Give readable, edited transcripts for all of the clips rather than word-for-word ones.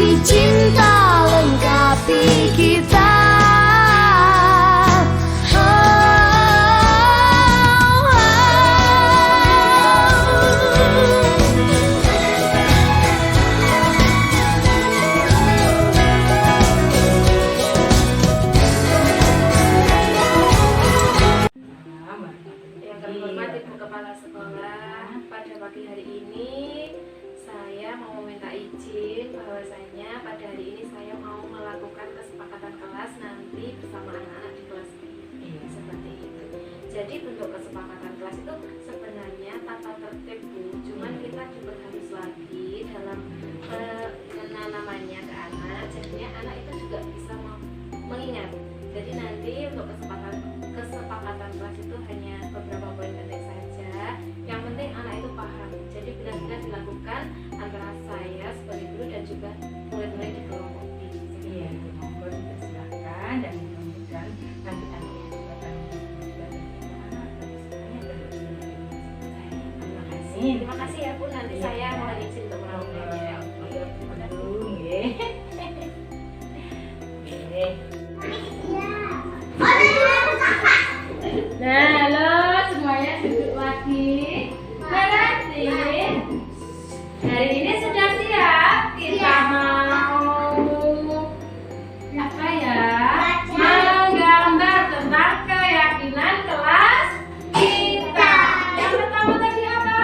kasih cinta lengkapi kita. Kepala sekolah, pada pagi hari ini saya mau meminta izin bahwasanya pada hari ini saya mau melakukan kesepakatan kelas nanti bersama anak-anak di kelas ini. Seperti itu. Jadi bentuk kesepakatan kelas itu sebenarnya tata tertib, Bu. Cuman kita diperhalus lagi dalam namanya ke anak. Jadinya anak itu juga bisa mengingat. Jadi nanti untuk kesepakatan kelas itu hanya beberapa poin penting saja. Yang penting anak itu paham. Jadi benar-benar dilakukan antara saya sebagai guru dan juga murid-murid di kelompok B. Iya, monggo dipersilakan dan mudah-mudahan nanti anak juga akan terima kasih. Terima kasih ya Bu. Nanti saya mohon izin untuk melakukannya. Nah, halo semuanya, duduk lagi. Berarti hari ini sudah siap kita mau apa ya? Menggambar tentang keyakinan kelas kita. Yang pertama tadi apa?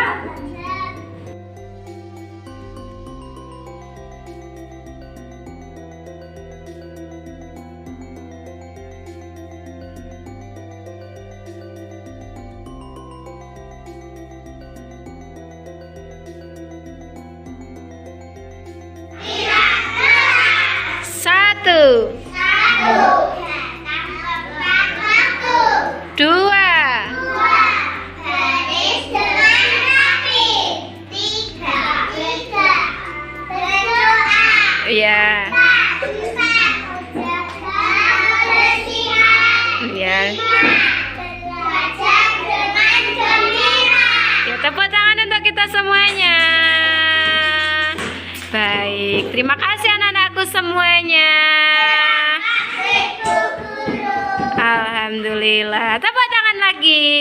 Satu, dua, iya, iya. Ya, tepuk tangan untuk kita semuanya. Baik, terima kasih anak-anakku semuanya. Alhamdulillah, tepuk tangan lagi.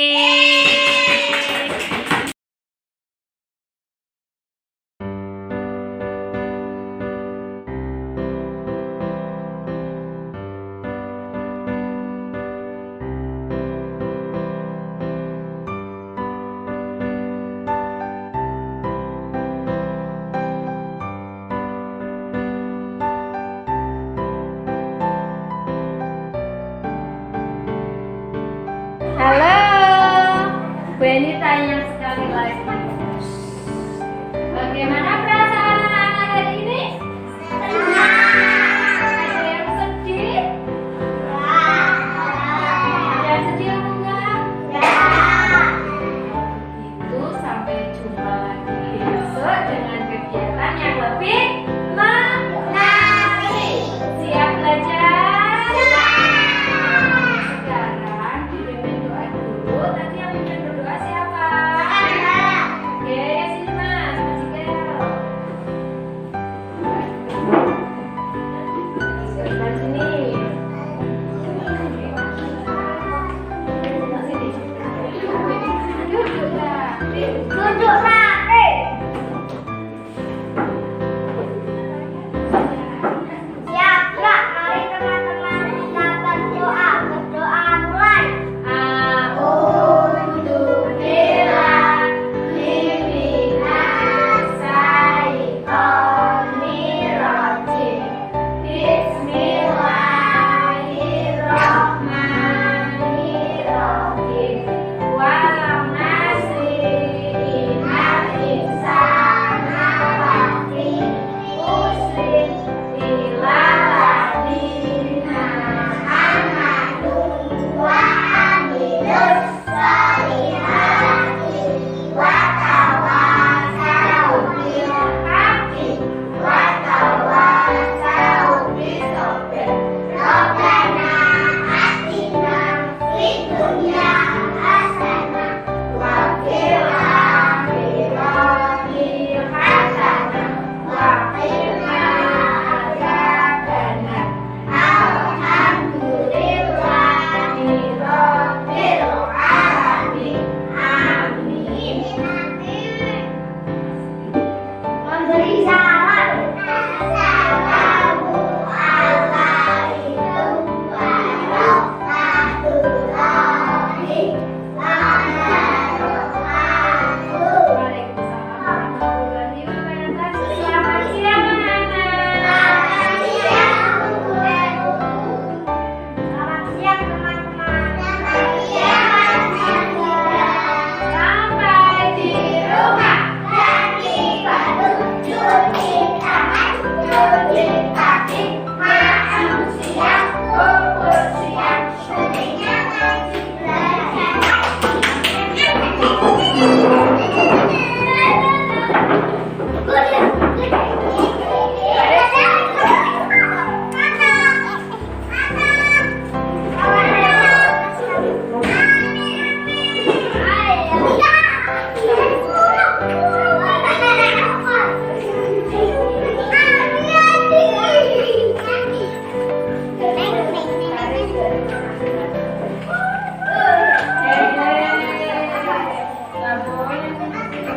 Halo, Bu Eni tanya sekali lagi. Bagaimana perasaan anak-anak hari ini? Ada yang sedih? Ada yang sedih enggak? Itu sampai jumpa lagi besok dengan kegiatan yang lebih menarik. Siap belajar? Nanti yang mimpin berdoa siapa? Oke, sini Mas, sebelah sini. Duduk rapi. Siap nggak? Mari teman-teman kita berdoa. Berdoa mulai.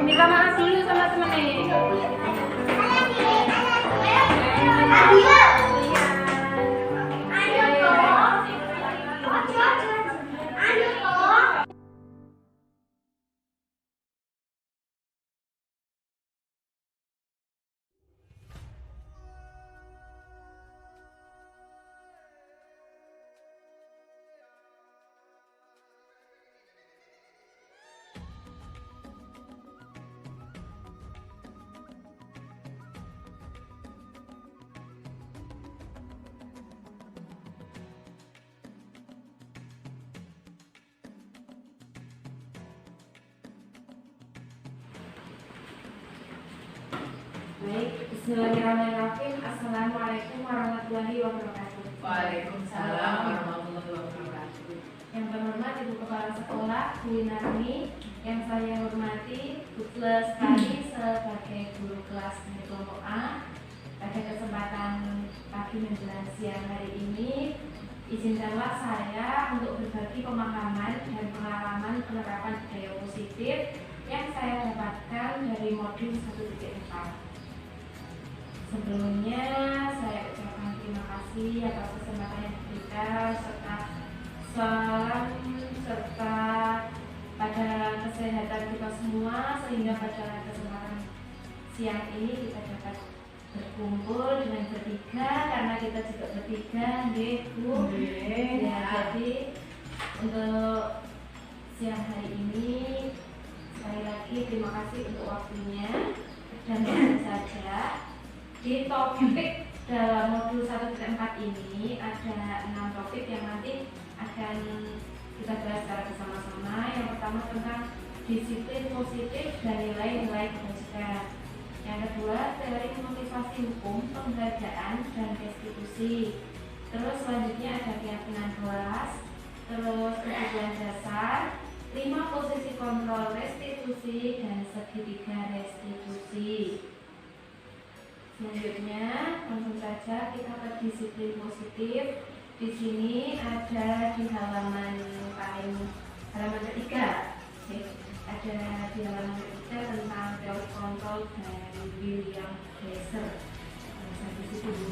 Minta maaf dulu sama temennya. Baik, bismillahirrahmanirrahim. Assalamualaikum warahmatullahi wabarakatuh. Waalaikumsalam warahmatullahi wabarakatuh. Yang terhormat Ibu Kepala Sekolah Bu Winarni, yang saya hormati Bu Lestari sebagai guru kelas di kelompok A. Pada kesempatan pagi menjelang siang hari ini, izinkanlah saya untuk berbagi pemahaman dan pengalaman penerapan budaya positif yang saya dapatkan dari modul 1.4. Sebelumnya saya ucapkan terima kasih atas kesempatan yang diberikan serta salam serta pada kesehatan kita semua, sehingga pada kesempatan siang ini kita dapat berkumpul dengan bertiga, karena kita juga bertiga, Bu. Ya, jadi untuk siang hari ini sekali lagi terima kasih untuk waktunya, dan langsung saja. Di topik dalam modul 1.4 ini ada 6 topik yang nanti akan kita bahas secara bersama-sama. Yang pertama tentang disiplin positif dan nilai-nilai kebajikan. Yang kedua, teori motivasi hukum, penghargaan dan restitusi. Terus selanjutnya ada keyakinan kelas. Terus kebutuhan dasar, 5 posisi kontrol restitusi dan segitiga restitusi. Selanjutnya, langsung saja kita ke disiplin positif. Di sini ada di halaman ketiga. Ada di halaman ketiga tentang teori kontrol dari William Glasser. Di situ.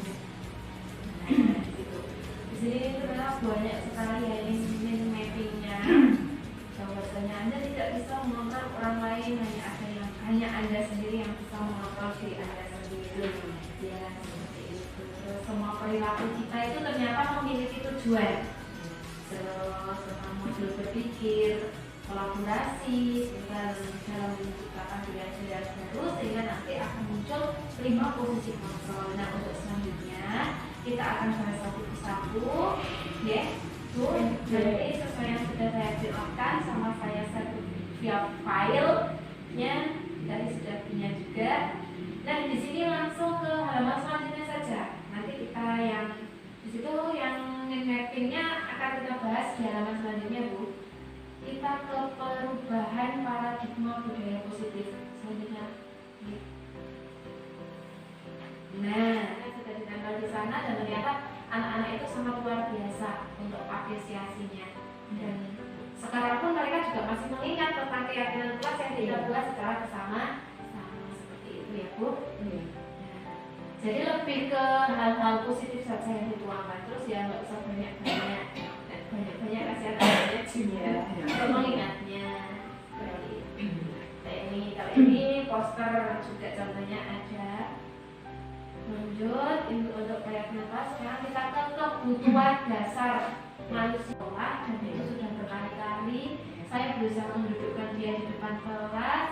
Di sini ternyata banyak sekali ya mind mappingnya. Bahwasanya Anda tidak bisa mengontrol orang lain, hanya Anda sendiri yang bisa mengontrol diri Anda sendiri. Ya, seperti itu. Terus semua perilaku kita itu ternyata memiliki tujuan. Terus tentang modul berpikir, kolaborasi, dan dalam menciptakan pilihan-pilihan baru, sehingga nanti akan muncul 5 posisi kontrol. Nah, untuk selanjutnya kita akan bahas satu persatu, ya. Jadi sesuai yang sudah saya jelaskan sama saya satu via filenya, tadi sudah punya juga. Dan di sini langsung ke halaman selanjutnya saja. Nanti kita yang di situ yang mappingnya akan kita bahas di halaman selanjutnya, Bu. Kita ke perubahan paradigma budaya positif selanjutnya. Nah, sudah ditempel di sana dan ternyata anak-anak itu sangat luar biasa untuk apresiasinya. Dan sekarang pun mereka juga masih mengingat tentang keyakinan kelas yang kita bahas secara bersama. Ya, Bu. Nah, jadi lebih ke hal-hal positif saja yang dituangkan, terus ya nggak usah banyak-banyak kasihan banyak juga untuk mengingatnya. Kalau ini poster juga contohnya ada. Lanjut untuk keyakinan kelas, sekarang kita ke kebutuhan dasar manusia, dan itu sudah berkali-kali saya berusaha mendudukkan dia di depan kelas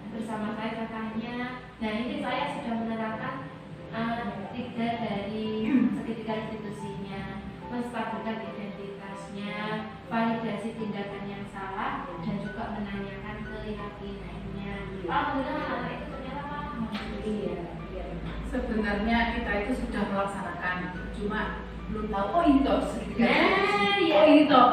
bersama saya kakaknya. Nah, ini saya sudah menerapkan Tiga dari segitiga institusinya, menstabilkan identitasnya, validasi tindakan yang salah, dan juga menanyakan keyakinannya. Alhamdulillah anak itu ternyata paham. Iya. Sebenarnya kita itu sudah melaksanakan, cuma belum tahu. Oh ini toh segitiga. Oh ini toh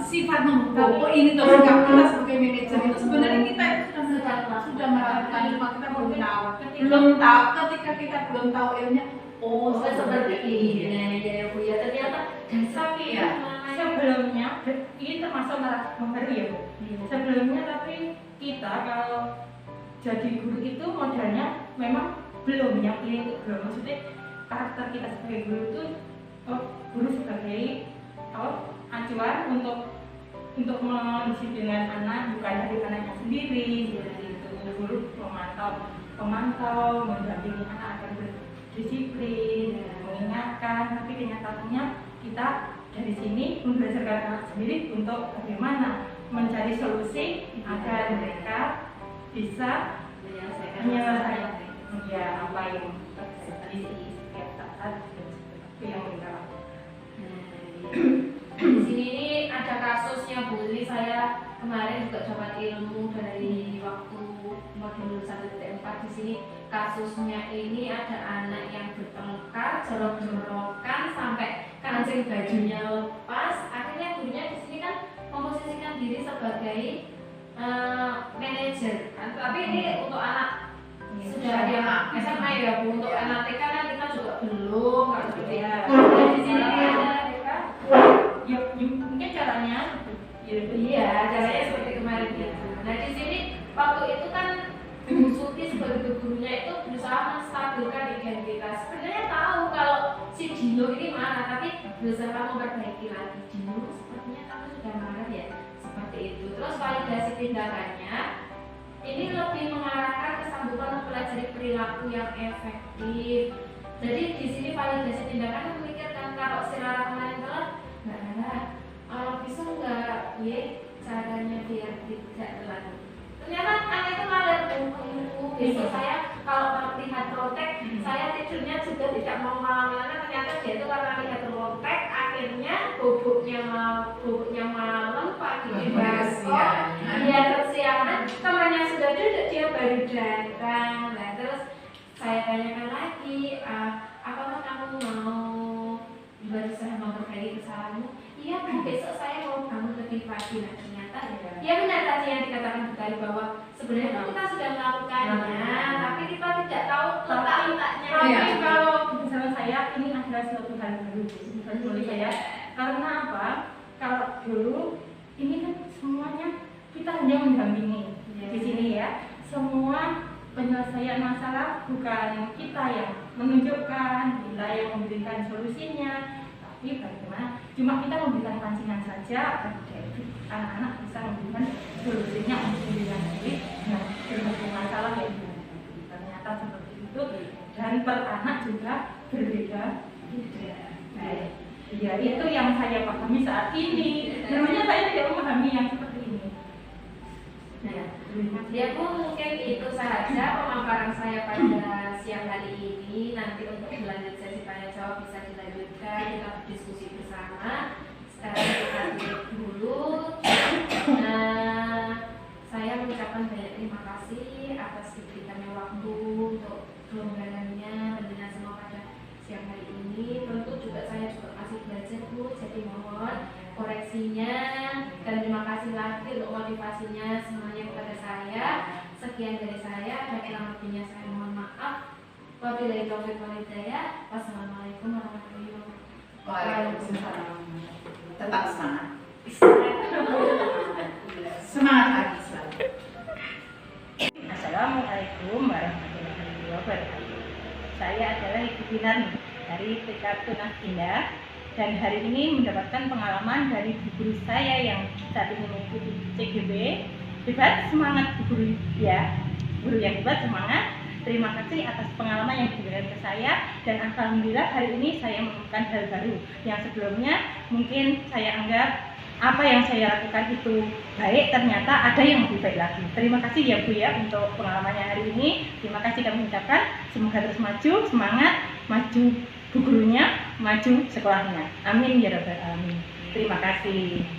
sifat menghukum. Oh ini toh sikap kita sebagai manajer itu sebenarnya kita itu sudah melakukan, cuma kita belum tahu. Ketika kita belum tahu ilmunya. Oh, Seperti ini ya Bu ya, ternyata tapi ya sebelumnya ini termasuk baru ya Bu. Sebelumnya tapi kita kalau jadi guru itu modalnya memang belum yang ini belum, maksudnya karakter kita sebagai guru itu guru sebagai acuan untuk mendisiplinkan anak, bukan dari anaknya sendiri seperti itu. Guru pemantau mendampingi anak agar berdisiplin, mengingatkan, tapi kenyataannya kita dari sini membelajarkan anak sendiri untuk bagaimana mencari solusi agar mereka bisa menyelesaikan apa yang terjadi setiap saat itu yang mereka lakukan. Di sini ini ada kasusnya Bu. Ini saya kemarin juga dapat ilmu dari waktu modul 1.4. Di sini kasusnya ini ada anak yang bertengkar, jorok-jorokan sampai kancing bajunya lepas. Akhirnya gurunya di sini kan memposisikan diri sebagai manajer. Tapi ini untuk anak sudah yang SMA ya Bu. Untuk anak TK kan kita juga belum kalau seperti itu. Dan di sini ada ya mungkin caranya iya, caranya seperti kemarin gitu. Nah di sini waktu itu kan Bu Suti sebagai gurunya itu berusaha menstabilkan identitas. Sebenarnya tahu kalau si Dino ini marah, tapi berusaha memperbaiki lagi. Dino sepertinya kamu sudah marah ya, seperti itu. Terus validasi tindakannya ini lebih mengarahkan kesanggupan mempelajari perilaku yang efektif. Jadi di sini validasi tindakan memikirkan kalau si Rara kemarin telat, bisa nggak caranya biar tidak telat. Ternyata anak itu malah besok saya kalau lihat protek, saya tidurnya juga tidak mau malam-malam. Ternyata dia itu karena lihat protek, akhirnya boboknya malam, paginya besok, dia kesiangan, temannya sudah duduk, dia baru datang. Nah terus saya tanyakan lagi, apakah kamu mau berusaha memperbaiki kesalahanmu? Iya Bu, besok saya mau bangun lebih pagi. Nah ternyata ya benar tadi yang dikatakan Bu Tari bahwa sebenarnya kita sudah melakukannya, tapi kita tidak tahu letak-letaknya. Tapi kalau bersama saya ini adalah suatu hal baru bagi saya. Karena apa? Kalau dulu ini kan semuanya kita hanya mendampingi di sini ya. Semua penyelesaian masalah bukan kita yang menunjukkan, kita yang memberikan solusinya. Tapi bagaimana? Cuma kita memberikan pancingan saja agar anak-anak bisa memberikan solusinya untuk dirinya sendiri dengan berbagai masalah yang dihadapi. Ternyata seperti itu, dan per anak juga berbeda. Ya itu yang saya pahami saat ini. Namanya saya tidak memahami yang seperti ini. Ya Bu, mungkin itu saja pemaparan saya pada siang hari ini. Nanti untuk berlanjut sesi tanya jawab bisa dilanjutkan, kita berdiskusi bersama. Sekarang kita break dulu. Saya mengucapkan banyak terima kasih atas diberikannya waktu untuk kelonggarannya tentunya semua pada siang hari ini. Tentu juga saya juga masih belajar Bu, jadi mohon koreksinya dan terima kasih lagi untuk motivasinya semuanya kepada saya. Sekian dari saya, ada kurang lebihnya saya mohon maaf. Wabillahi taufiq wal hidayah. Wassalamualaikum warahmatullahi wabarakatuh. Waalaikumsalam. Tetap semangat. Semangat lagi selalu. Assalamualaikum warahmatullahi wabarakatuh. Saya adalah Ibu Binarni dari TK Tunah Indah, dan hari ini mendapatkan pengalaman dari guru saya yang saat ini mengikuti CGB. Hebat, semangat guru ya, guru yang hebat, semangat. Terima kasih atas pengalaman yang diberikan ke saya, dan alhamdulillah hari ini saya menemukan hal baru yang sebelumnya mungkin saya anggap apa yang saya lakukan itu baik, ternyata ada yang lebih baik lagi. Terima kasih ya Bu ya untuk pengalamannya hari ini. Terima kasih kami ucapkan. Semoga terus maju, semangat, maju bu gurunya, maju sekolahnya. Amin ya rabbal alamin. Terima kasih.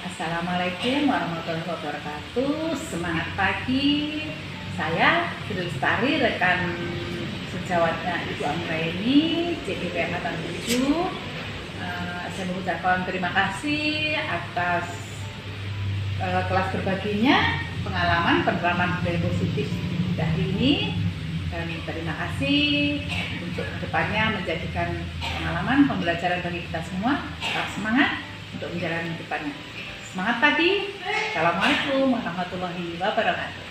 Assalamualaikum warahmatullahi wabarakatuh. Semangat pagi. Saya Sri Lestari, rekan sejawatnya Ibu Anggraini, CDP Angkatan 7. Saya mengucapkan terima kasih atas kelas berbaginya, pengalaman penerapan budaya positif hari ini, dan terima kasih untuk kedepannya menjadikan pengalaman pembelajaran bagi kita semua. Tetap semangat untuk menjalani depannya. Semangat pagi. Assalamualaikum warahmatullahi wabarakatuh.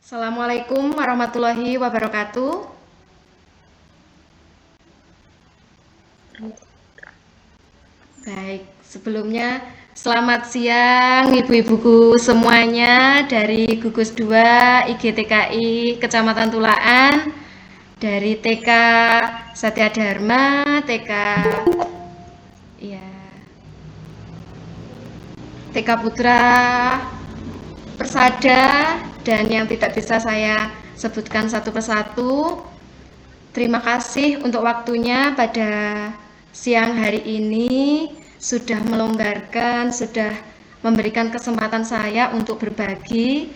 Assalamualaikum warahmatullahi wabarakatuh. Baik, sebelumnya selamat siang ibu-ibuku semuanya dari Gugus 2 IGTKI Kecamatan Tulaan, dari TK Satya Dharma, TK TK Putra Persada, dan yang tidak bisa saya sebutkan satu persatu. Terima kasih untuk waktunya pada siang hari ini, sudah melonggarkan, sudah memberikan kesempatan saya untuk berbagi.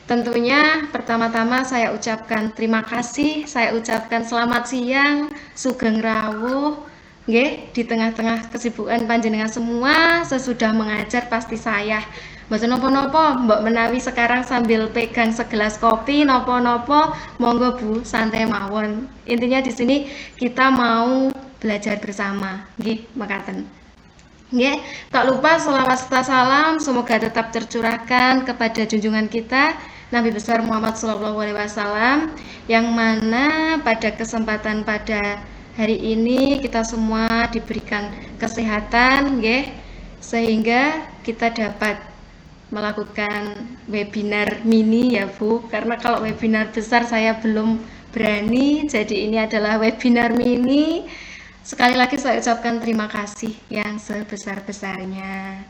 Tentunya pertama-tama saya ucapkan terima kasih, saya ucapkan selamat siang, sugeng rawuh. Di tengah-tengah kesibukan panjenengan semua, sesudah mengajar pasti saya mboten nopo-nopo, mbok menawi sekarang sambil pegang segelas kopi nopo-nopo, monggo Bu, santai mawon. Intinya di sini kita mau belajar bersama, makaten. Tak lupa sholawat serta salam semoga tetap tercurahkan kepada junjungan kita Nabi besar Muhammad SAW, yang mana pada kesempatan pada hari ini kita semua diberikan kesehatan, sehingga kita dapat melakukan webinar mini ya Bu, karena kalau webinar besar saya belum berani, jadi ini adalah webinar mini. Sekali lagi saya ucapkan terima kasih yang sebesar-besarnya.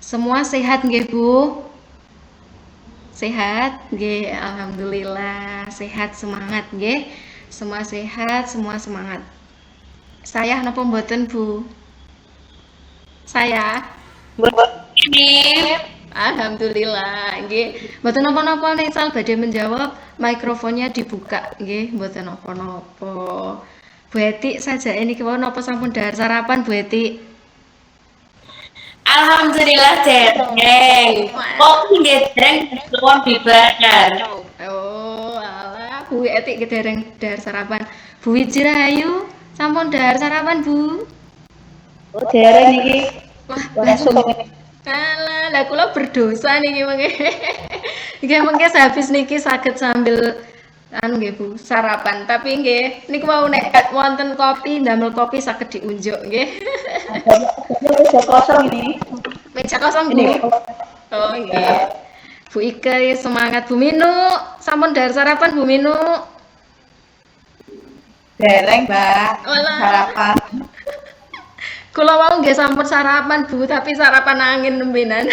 Semua sehat nggih Bu? Sehat nggih, alhamdulillah sehat, semangat nggih. Semua sehat, semua semangat. Saya napa mboten Bu? Saya alhamdulillah nggih. Mboten napa-napa nih Sal badhe menjawab, mikrofonnya dibuka nggih, mboten napa-napa. Bu Eti saja ini kewau napa sampun dahar sarapan Bu Eti? Alhamdulillah dereng. Kok nggih dereng suwun dibakar. Oh, alah Bu Eti kedereng dahar sarapan. Bu Wiji Rahayu sampun dahar sarapan Bu? Oh, dereng iki. Wah, Langsung alah, lah kula berdosa niki mengke. Nggih mengke sehabis niki saged sambil anu nggih Bu, sarapan. Tapi nggih niku mau nek wonten kopi, ndamel kopi saged diunjuk nggih. meja kosong ini. Meja kosong Bu. Oh nggih. Bu Ike semangat Bu Minu. Sampun dahar sarapan Bu Minu. Dereng, Mbak. Walah. Sarapan. Kula wau nggih sampun sarapan Bu, tapi sarapan angin nembenan.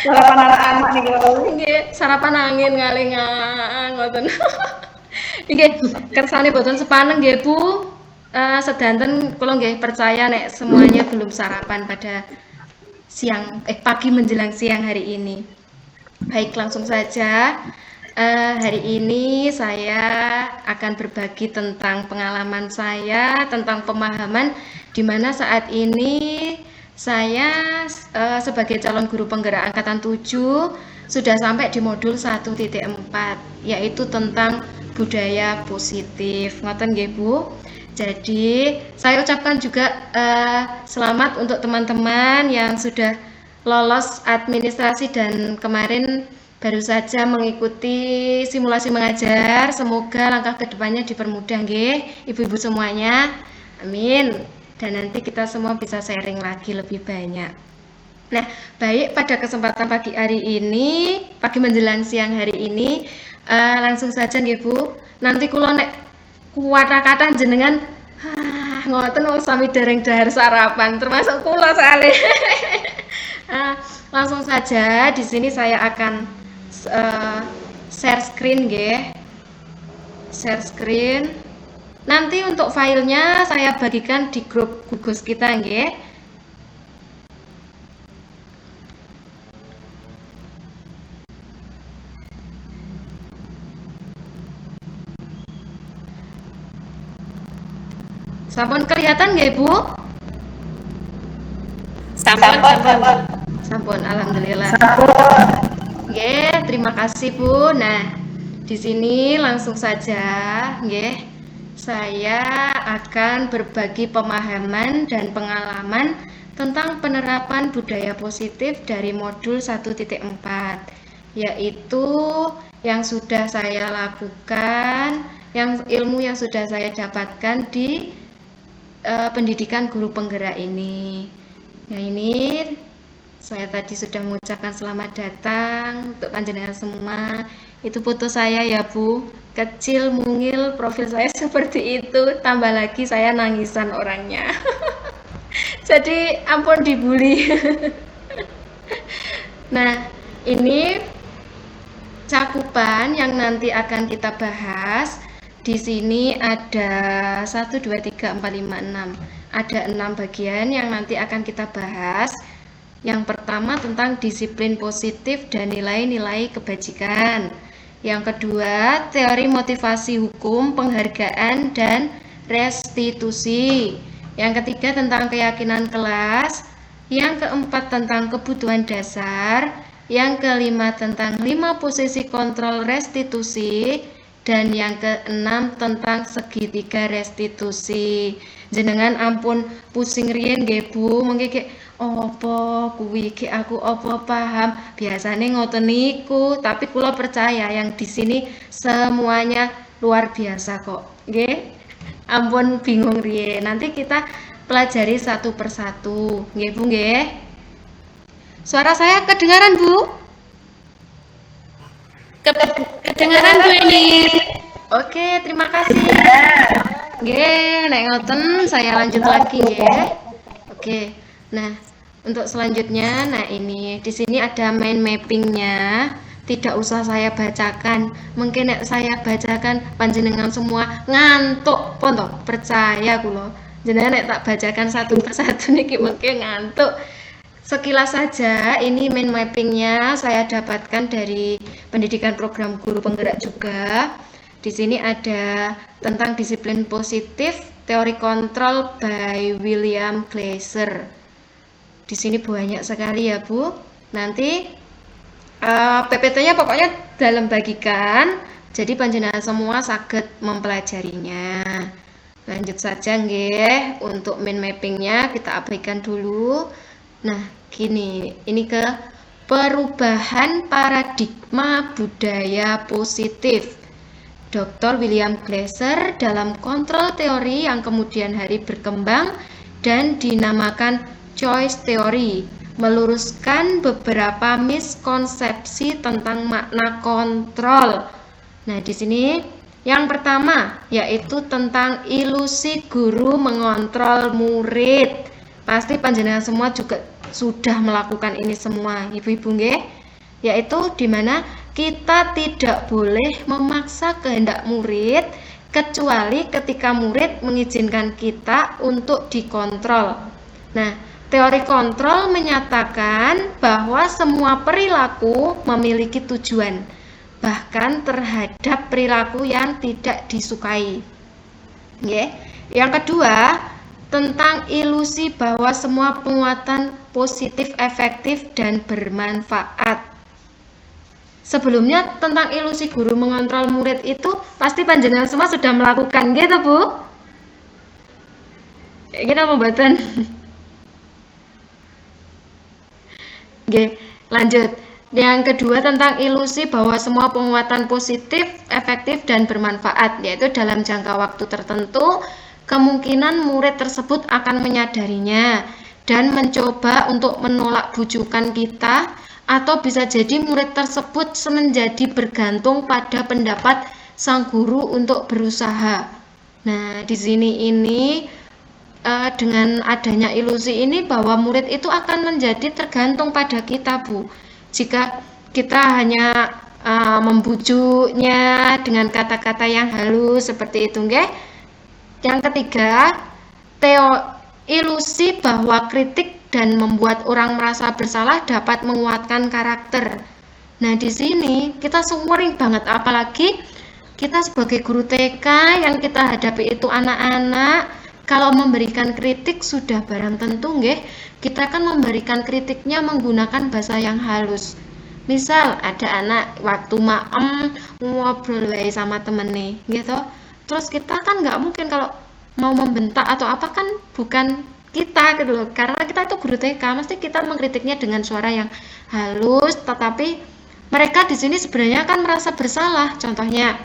Sarapan anak-anak nih kalau. Nggih, sarapan angin ngaling-ngaling ngoten. Nggih, kersane boten sepaneng nggih Bu. Sedanten kula nggih percaya nek semuanya belum sarapan pada pagi menjelang siang hari ini. Baik, langsung saja. Hari ini saya akan berbagi tentang pengalaman saya, tentang pemahaman di mana saat ini saya sebagai calon guru penggerak angkatan 7 sudah sampai di modul 1.4, yaitu tentang budaya positif. Ngoten nggih Bu. Jadi saya ucapkan juga selamat untuk teman-teman yang sudah lolos administrasi dan kemarin baru saja mengikuti simulasi mengajar. Semoga langkah kedepannya dipermudah nggih ibu-ibu semuanya. Amin. Dan nanti kita semua bisa sharing lagi lebih banyak. Nah, baik, pada kesempatan pagi hari ini, pagi menjelang siang hari ini, langsung saja nggih Bu. Nanti kula nek kuwata-kata jenengan ngoten wong sami dereng dahar sarapan, termasuk kula soalé. Langsung saja di sini saya akan share screen nggih. Share screen. Nanti untuk filenya saya bagikan di grup gugus kita nggih. Sampun kelihatan nggih Bu? Sampun, alhamdulillah. Nggih, terima kasih Bu. Nah, di sini langsung saja nggih. Saya akan berbagi pemahaman dan pengalaman tentang penerapan budaya positif dari modul 1.4, yaitu yang sudah saya lakukan, yang ilmu yang sudah saya dapatkan di pendidikan guru penggerak ini. Nah, ini saya tadi sudah mengucapkan selamat datang untuk panjenengan semua. Itu foto saya ya Bu, kecil, mungil, profil saya seperti itu, tambah lagi saya nangisan orangnya. Jadi ampun dibully. Nah, ini cakupan yang nanti akan kita bahas. Di sini ada 1, 2, 3, 4, 5, 6. Ada 6 bagian yang nanti akan kita bahas. Yang pertama tentang disiplin positif dan nilai-nilai kebajikan. Yang kedua, teori motivasi hukum, penghargaan, dan restitusi. Yang ketiga tentang keyakinan kelas. Yang keempat tentang kebutuhan dasar. Yang kelima tentang 5 posisi kontrol restitusi. Dan yang keenam tentang segitiga restitusi. Jenengan ampun pusing riyen nggih Bu, mengke apa kuwi iki aku apa paham. Biasane ngoten niku, tapi kula percaya yang di sini semuanya luar biasa kok. Nggih. Ampun bingung riyen. Nanti kita pelajari satu persatu. Nggih Bu nggih. Suara saya kedengaran, Bu? Kedengaran, Bu ini. Oke, terima kasih. Nggih, nek ngoten saya lanjut lagi nggih. Oke. Nah, untuk selanjutnya, nah ini di sini ada mind mappingnya. Tidak usah saya bacakan. Mungkin nek saya bacakan panjenengan semua ngantuk pun toh. Percaya kula. Jenengan nek tak bacakan satu persatu niki mungkin ngantuk. Sekilas saja, ini mind mappingnya saya dapatkan dari pendidikan program guru penggerak juga. Di sini ada tentang disiplin positif, teori kontrol by William Glasser. Di sini banyak sekali ya Bu. Nanti PPT-nya pokoknya dalam bagikan, jadi panjenengan semua saged mempelajarinya. Lanjut saja nggih, untuk mind mappingnya kita abaikan dulu. Nah, gini, ini ke perubahan paradigma budaya positif. Dr. William Glasser dalam kontrol teori yang kemudian hari berkembang dan dinamakan choice theory, meluruskan beberapa miskonsepsi tentang makna kontrol. Nah, di sini yang pertama yaitu tentang ilusi guru mengontrol murid. Pasti panjenengan semua juga sudah melakukan ini semua, ibu-ibu nggih. Yaitu di mana kita tidak boleh memaksa kehendak murid kecuali ketika murid mengizinkan kita untuk dikontrol. Nah, teori kontrol menyatakan bahwa semua perilaku memiliki tujuan, bahkan terhadap perilaku yang tidak disukai. Yang kedua, tentang ilusi bahwa semua penguatan positif efektif dan bermanfaat. Sebelumnya tentang ilusi guru mengontrol murid itu pasti panjenengan semua sudah melakukan gitu Bu. Gini apa mboten? Oke, lanjut. Yang kedua tentang ilusi bahwa semua penguatan positif, efektif, dan bermanfaat, yaitu dalam jangka waktu tertentu, kemungkinan murid tersebut akan menyadarinya dan mencoba untuk menolak bujukan kita, atau bisa jadi murid tersebut menjadi bergantung pada pendapat sang guru untuk berusaha. Nah, di sini ini dengan adanya ilusi ini bahwa murid itu akan menjadi tergantung pada kita Bu. Jika kita hanya membujuknya dengan kata-kata yang halus seperti itu nggih. Yang ketiga, ilusi bahwa kritik dan membuat orang merasa bersalah dapat menguatkan karakter. Nah, di sini kita sering banget, apalagi kita sebagai guru TK yang kita hadapi itu anak-anak. Kalau memberikan kritik sudah barang tentu nggih, kita kan memberikan kritiknya menggunakan bahasa yang halus. Misal ada anak waktu maem ngobrol sama temennya gitu. Terus kita kan nggak mungkin kalau mau membentak atau apa kan bukan kita gitu loh. Karena kita itu guru TK, mesti kita mengkritiknya dengan suara yang halus, tetapi mereka di sini sebenarnya kan merasa bersalah. Contohnya,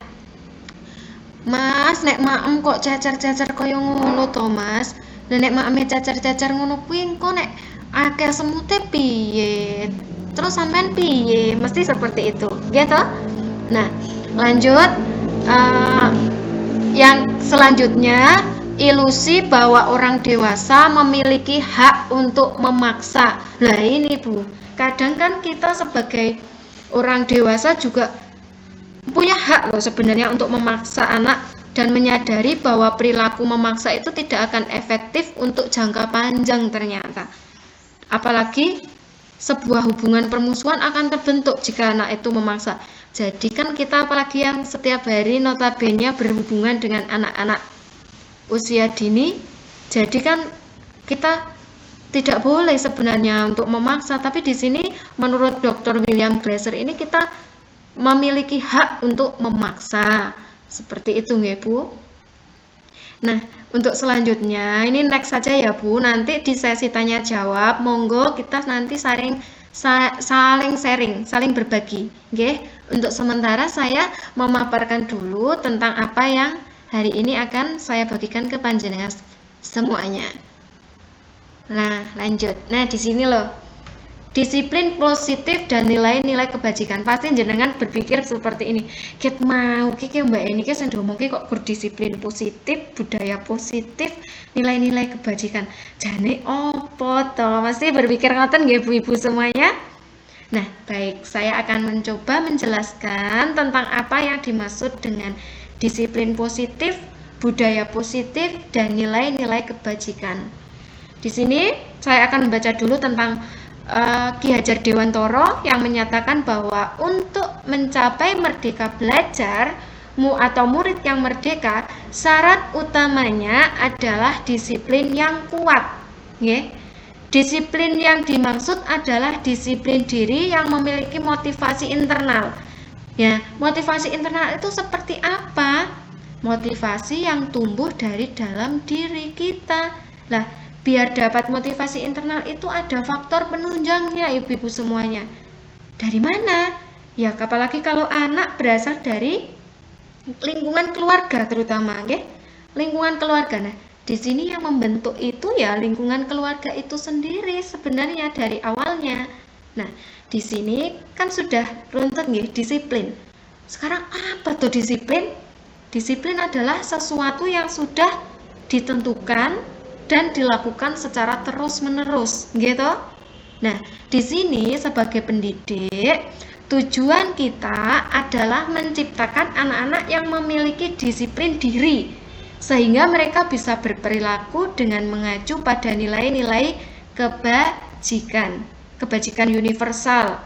Mas, nek maem kok cacar-cacar koyo ngono to, Mas. Nek maeme cacar-cacar ngono kuwi engko nek akeh semute piye? Terus sampean piye? Mesti seperti itu, gitu. Nah, lanjut yang selanjutnya, ilusi bahwa orang dewasa memiliki hak untuk memaksa. Nah, ini Bu, kadang kan kita sebagai orang dewasa juga punya hak loh sebenarnya untuk memaksa anak dan menyadari bahwa perilaku memaksa itu tidak akan efektif untuk jangka panjang ternyata. Apalagi sebuah hubungan permusuhan akan terbentuk jika anak itu memaksa. Jadi kan kita apalagi yang setiap hari notabene berhubungan dengan anak-anak usia dini, jadi kan kita tidak boleh sebenarnya untuk memaksa, tapi di sini menurut Dr. William Glasser ini kita memiliki hak untuk memaksa. Seperti itu nggih Bu. Nah, untuk selanjutnya ini next saja ya Bu. Nanti di sesi tanya jawab monggo kita nanti saling sharing, saling berbagi, nggih. Untuk sementara saya memaparkan dulu tentang apa yang hari ini akan saya bagikan ke panjenengan semuanya. Nah, lanjut. Nah, di sini loh. Disiplin positif dan nilai-nilai kebajikan. Pasti jenengan berpikir seperti ini. Ket mau ki Mbak Eni ki sing diomongke kok berdisiplin positif, budaya positif, nilai-nilai kebajikan. Jane opo to? Pasti berpikir ngoten nggih Bu-ibu semuanya? Nah, baik, saya akan mencoba menjelaskan tentang apa yang dimaksud dengan disiplin positif, budaya positif, dan nilai-nilai kebajikan. Di sini saya akan membaca dulu tentang Ki Hajar Dewantara yang menyatakan bahwa untuk mencapai merdeka belajar atau murid yang merdeka, syarat utamanya adalah disiplin yang kuat. Disiplin yang dimaksud adalah disiplin diri yang memiliki motivasi internal. Ya, motivasi internal itu seperti apa? Motivasi yang tumbuh dari dalam diri kita. Lah, biar dapat motivasi internal itu ada faktor penunjangnya ibu-ibu semuanya. Dari mana? Ya, apalagi kalau anak berasal dari lingkungan keluarga terutama, lingkungan keluarga. Nah, di sini yang membentuk itu ya lingkungan keluarga itu sendiri sebenarnya dari awalnya. Nah, di sini kan sudah runtut disiplin. Sekarang apa tuh disiplin? Disiplin adalah sesuatu yang sudah ditentukan dan dilakukan secara terus-menerus, gitu. Nah, di sini sebagai pendidik, tujuan kita adalah menciptakan anak-anak yang memiliki disiplin diri, sehingga mereka bisa berperilaku dengan mengacu pada nilai-nilai kebajikan. Kebajikan universal.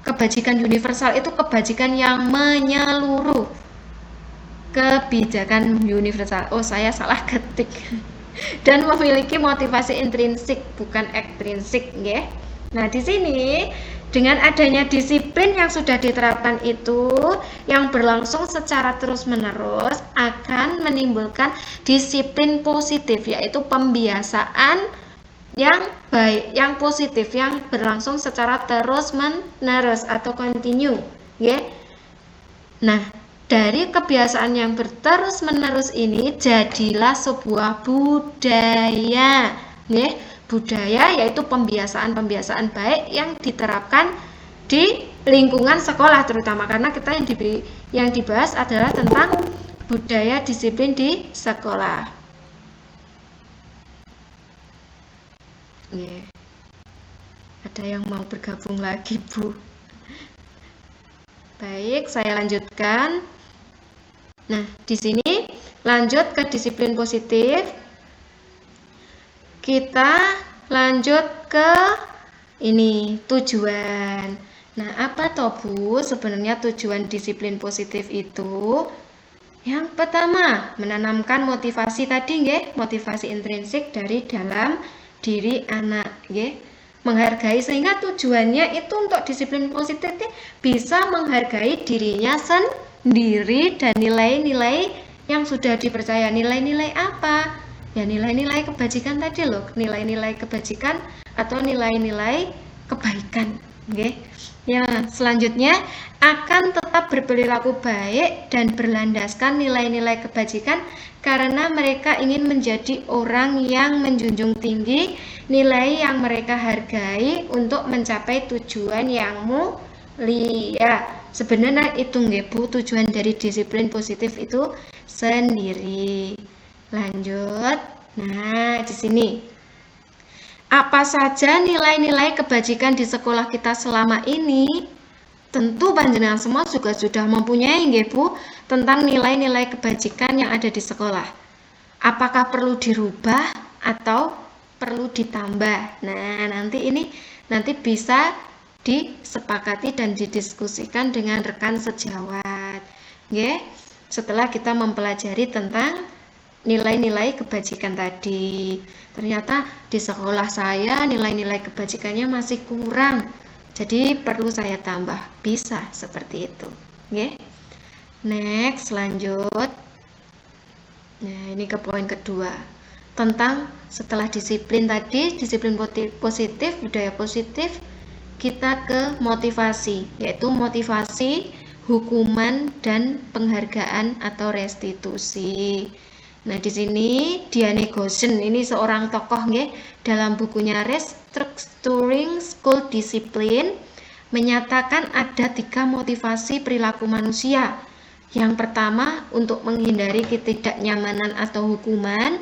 Kebajikan universal itu kebajikan yang menyeluruh. Kebijakan universal. Oh, saya salah ketik. Dan memiliki motivasi intrinsik bukan ekstrinsik, nggih. Nah, di sini dengan adanya disiplin yang sudah diterapkan itu yang berlangsung secara terus-menerus akan menimbulkan disiplin positif, yaitu pembiasaan yang baik, yang positif, yang berlangsung secara terus-menerus atau continue, nggih. Nah, dari kebiasaan yang terus-menerus ini jadilah sebuah budaya. Budaya yaitu pembiasaan-pembiasaan baik yang diterapkan di lingkungan sekolah terutama, karena kita yang dibahas adalah tentang budaya disiplin di sekolah. Ada yang mau bergabung lagi, Bu? Baik, saya lanjutkan. Nah, di sini lanjut ke disiplin positif. Kita lanjut ke ini, tujuan. Nah, apa toh Bu sebenarnya tujuan disiplin positif itu? Yang pertama, menanamkan motivasi tadi, motivasi intrinsik dari dalam diri anak, menghargai, sehingga tujuannya itu untuk disiplin positif bisa menghargai dirinya sendiri dan nilai-nilai yang sudah dipercaya. Nilai-nilai apa? Ya, nilai-nilai kebajikan tadi loh, nilai-nilai kebajikan atau nilai-nilai kebaikan. Ya, selanjutnya akan tetap berperilaku baik dan berlandaskan nilai-nilai kebajikan karena mereka ingin menjadi orang yang menjunjung tinggi nilai yang mereka hargai untuk mencapai tujuan yang mulia. Sebenarnya itu Bu, tujuan dari disiplin positif itu sendiri. Lanjut. Nah, di sini apa saja nilai-nilai kebajikan di sekolah kita selama ini? Tentu panjenengan semua juga sudah mempunyai Bu tentang nilai-nilai kebajikan yang ada di sekolah. Apakah perlu dirubah atau perlu ditambah? Nah, nanti bisa disepakati dan didiskusikan dengan rekan sejawat. Setelah kita mempelajari tentang nilai-nilai kebajikan tadi. Ternyata di sekolah saya nilai-nilai kebajikannya masih kurang. Jadi perlu saya tambah. Bisa seperti itu. Next, lanjut. Nah, ini ke poin kedua. Tentang setelah disiplin tadi, disiplin positif, budaya positif, kita ke motivasi, yaitu motivasi, hukuman, dan penghargaan atau restitusi. Nah, di sini Diane Gosen ini seorang tokoh dalam bukunya Structuring School Discipline menyatakan ada 3 motivasi perilaku manusia. Yang pertama, untuk menghindari ketidaknyamanan atau hukuman.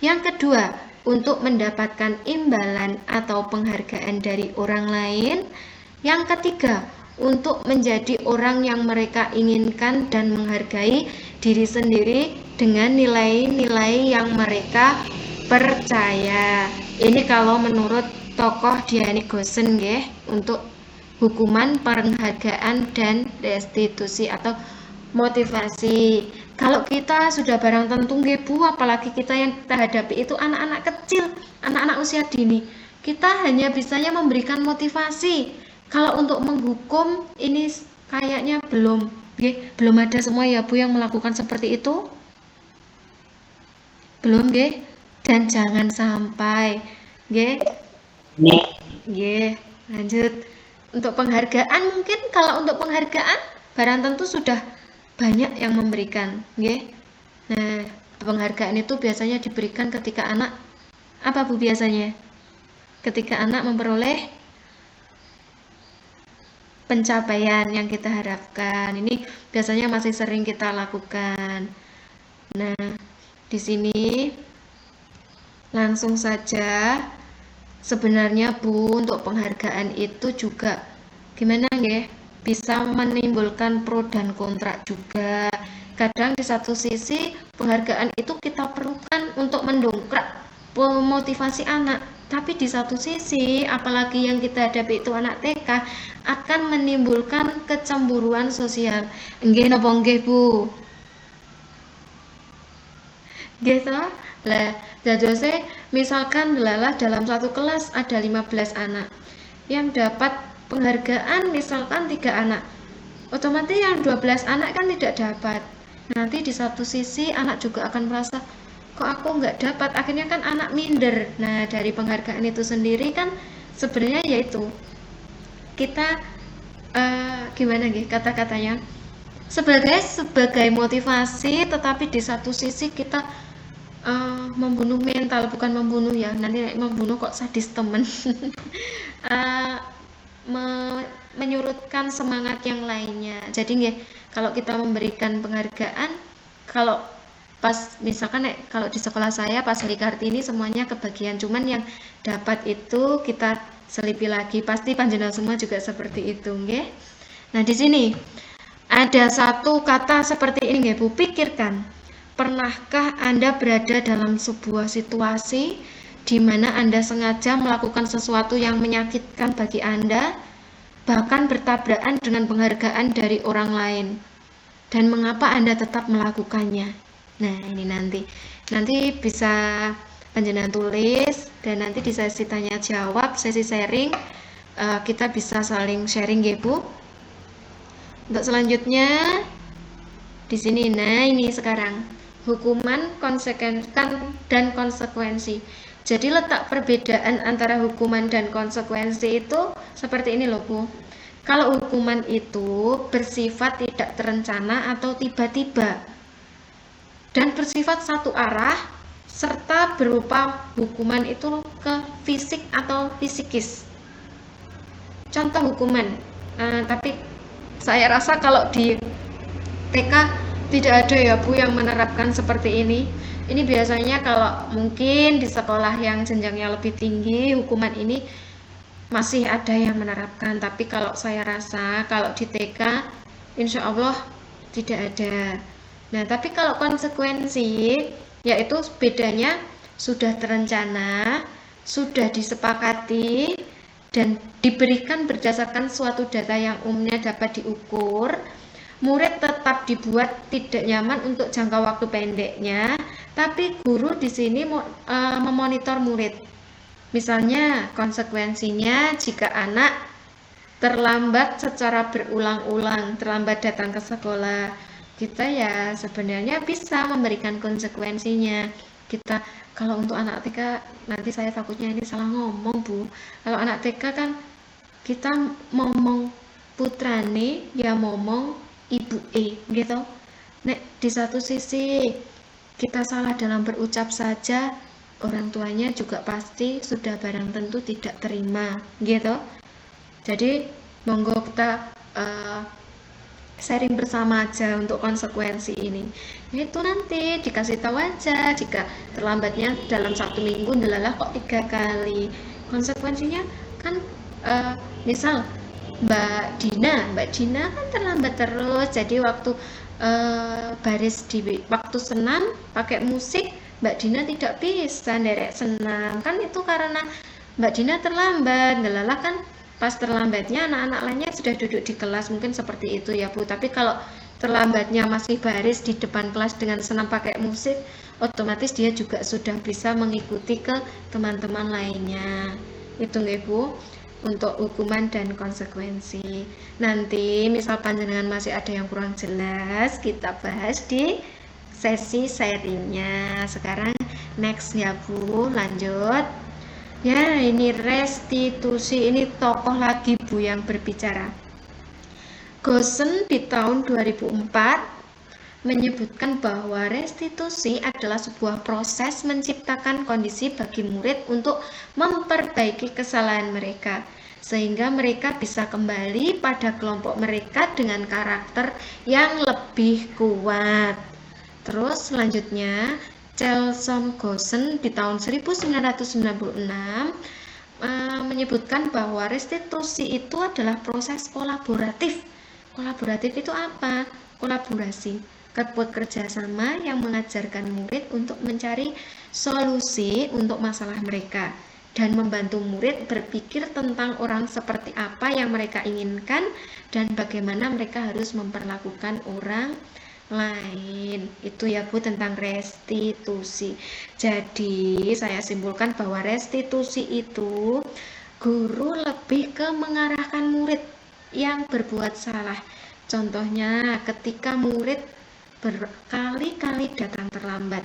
Yang kedua, untuk mendapatkan imbalan atau penghargaan dari orang lain. Yang ketiga, untuk menjadi orang yang mereka inginkan dan menghargai diri sendiri dengan nilai-nilai yang mereka percaya. Ini kalau menurut tokoh Diani Gosen nggih, untuk hukuman, penghargaan, dan restitusi atau motivasi. Kalau kita sudah barang tentu nggih Bu, apalagi kita yang kita hadapi itu anak-anak kecil, anak-anak usia dini, kita hanya bisanya memberikan motivasi. Kalau untuk menghukum ini kayaknya belum ada semua ya Bu yang melakukan seperti itu. Belum nggih, dan jangan sampai nggih. Lanjut. Untuk penghargaan, mungkin kalau untuk penghargaan barang tentu sudah banyak yang memberikan, nggih. Nah, penghargaan itu biasanya diberikan ketika anak apa Bu biasanya? Ketika anak memperoleh pencapaian yang kita harapkan. Ini biasanya masih sering kita lakukan. Nah, di sini langsung saja, sebenarnya Bu, untuk penghargaan itu juga gimana nggih? Bisa menimbulkan pro dan kontra juga. Kadang di satu sisi penghargaan itu kita perlukan untuk mendongkrak motivasi anak, tapi di satu sisi apalagi yang kita hadapi itu anak TK akan menimbulkan kecemburuan sosial. Nggih napa nggih Bu? Nggih to? Lah, jajose misalkan lalah dalam satu kelas ada 15 anak yang dapat penghargaan misalkan 3 anak, otomatis yang 12 anak kan tidak dapat. Nanti di satu sisi anak juga akan merasa kok aku nggak dapat, akhirnya kan anak minder. Nah, dari penghargaan itu sendiri kan sebenarnya yaitu kita gimana nggih kata-katanya, sebagai motivasi, tetapi di satu sisi kita membunuh mental, bukan membunuh ya, nanti membunuh kok sadis temen. Menyurutkan semangat yang lainnya. Jadi nggih, kalau kita memberikan penghargaan, kalau pas misalkan kalau di sekolah saya pas hari Kartini semuanya kebagian, cuman yang dapat itu kita selipi lagi. Pasti panjenengan semua juga seperti itu nggih. Nah, di sini ada satu kata seperti ini nggih Bu, pikirkan. Pernahkah Anda berada dalam sebuah situasi di mana Anda sengaja melakukan sesuatu yang menyakitkan bagi Anda, bahkan bertabrakan dengan penghargaan dari orang lain, dan mengapa Anda tetap melakukannya? Nah, ini nanti bisa panjenengan tulis, dan nanti di sesi tanya jawab, sesi sharing, kita bisa saling sharing ya Bu. Untuk selanjutnya di sini, nah ini sekarang hukuman, dan konsekuensi. Jadi letak perbedaan antara hukuman dan konsekuensi itu seperti ini loh Bu. Kalau hukuman itu bersifat tidak terencana atau tiba-tiba dan bersifat satu arah, serta berupa hukuman itu ke fisik atau fisikis. Contoh hukuman, tapi saya rasa kalau di TK tidak ada ya Bu yang menerapkan seperti ini. Ini biasanya kalau mungkin di sekolah yang jenjangnya lebih tinggi, hukuman ini masih ada yang menerapkan. Tapi kalau saya rasa kalau di TK insya Allah tidak ada. Nah, tapi kalau konsekuensi, yaitu bedanya sudah terencana, sudah disepakati, dan diberikan berdasarkan suatu data yang umumnya dapat diukur. Murid tetap dibuat tidak nyaman untuk jangka waktu pendeknya, tapi guru di sini memonitor murid. Misalnya konsekuensinya jika anak terlambat secara berulang-ulang, terlambat datang ke sekolah, kita ya sebenarnya bisa memberikan konsekuensinya. Kita kalau untuk anak TK, nanti saya takutnya ini salah ngomong Bu. Kalau anak TK kan kita ngomong putrane ya ngomong ibu gitu. Nek di satu sisi kita salah dalam berucap saja, orang tuanya juga pasti sudah barang tentu tidak terima, gitu. Jadi monggo kita sharing bersama aja untuk konsekuensi ini. Itu nanti dikasih tahu aja, jika terlambatnya dalam 1 minggu, delalah kok 3 kali. Konsekuensinya kan misal Mbak Dina kan terlambat terus, jadi waktu baris di waktu senam pakai musik, Mbak Dina tidak bisa nderek senam, kan itu karena Mbak Dina terlambat. Delalah kan pas terlambatnya anak-anak lainnya sudah duduk di kelas, mungkin seperti itu ya Bu. Tapi kalau terlambatnya masih baris di depan kelas dengan senam pakai musik, otomatis dia juga sudah bisa mengikuti ke teman-teman lainnya. Itu nggih Bu, untuk hukuman dan konsekuensi. Nanti misal panjenengan masih ada yang kurang jelas, kita bahas di sesi sharingnya. Sekarang next ya Bu, lanjut. Ya, ini restitusi, ini tokoh lagi Bu yang berbicara. Goosen di tahun 2004 menyebutkan bahwa restitusi adalah sebuah proses menciptakan kondisi bagi murid untuk memperbaiki kesalahan mereka, sehingga mereka bisa kembali pada kelompok mereka dengan karakter yang lebih kuat. Terus selanjutnya, Chelsom Goosen di tahun 1996 menyebutkan bahwa restitusi itu adalah proses kolaboratif. Kolaboratif itu apa? Kolaborasi, kerjasama yang mengajarkan murid untuk mencari solusi untuk masalah mereka dan membantu murid berpikir tentang orang seperti apa yang mereka inginkan dan bagaimana mereka harus memperlakukan orang lain. Itu ya Bu tentang restitusi. Jadi saya simpulkan bahwa restitusi itu guru lebih ke mengarahkan murid yang berbuat salah. Contohnya ketika murid berkali-kali datang terlambat.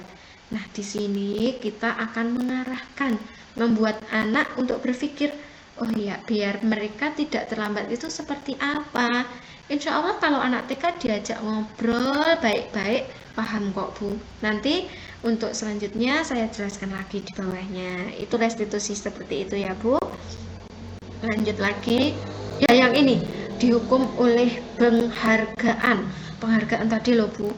Nah, di sini kita akan mengarahkan, membuat anak untuk berpikir, oh iya, biar mereka tidak terlambat itu seperti apa. Insya Allah kalau anak TK diajak ngobrol baik-baik, paham kok Bu. Nanti untuk selanjutnya saya jelaskan lagi di bawahnya. Itu restitusi seperti itu ya Bu. Lanjut lagi. Ya, yang ini dihukum oleh penghargaan tadi loh Bu,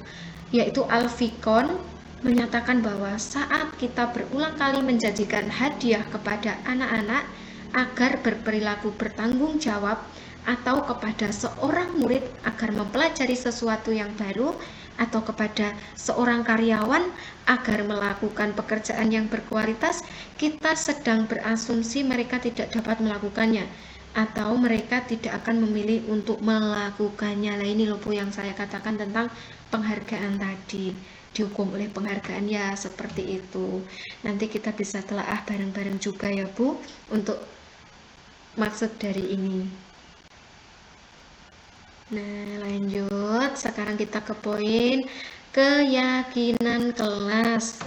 yaitu Alficon menyatakan bahwa saat kita berulang kali menjanjikan hadiah kepada anak-anak agar berperilaku bertanggung jawab, atau kepada seorang murid agar mempelajari sesuatu yang baru, atau kepada seorang karyawan agar melakukan pekerjaan yang berkualitas, kita sedang berasumsi mereka tidak dapat melakukannya atau mereka tidak akan memilih untuk melakukannya. Nah, ini loh Bu yang saya katakan tentang penghargaan tadi, dihukum oleh penghargaan, ya seperti itu. Nanti kita bisa telaah bareng-bareng juga ya Bu untuk maksud dari ini. Nah, lanjut. Sekarang kita ke poin keyakinan kelas.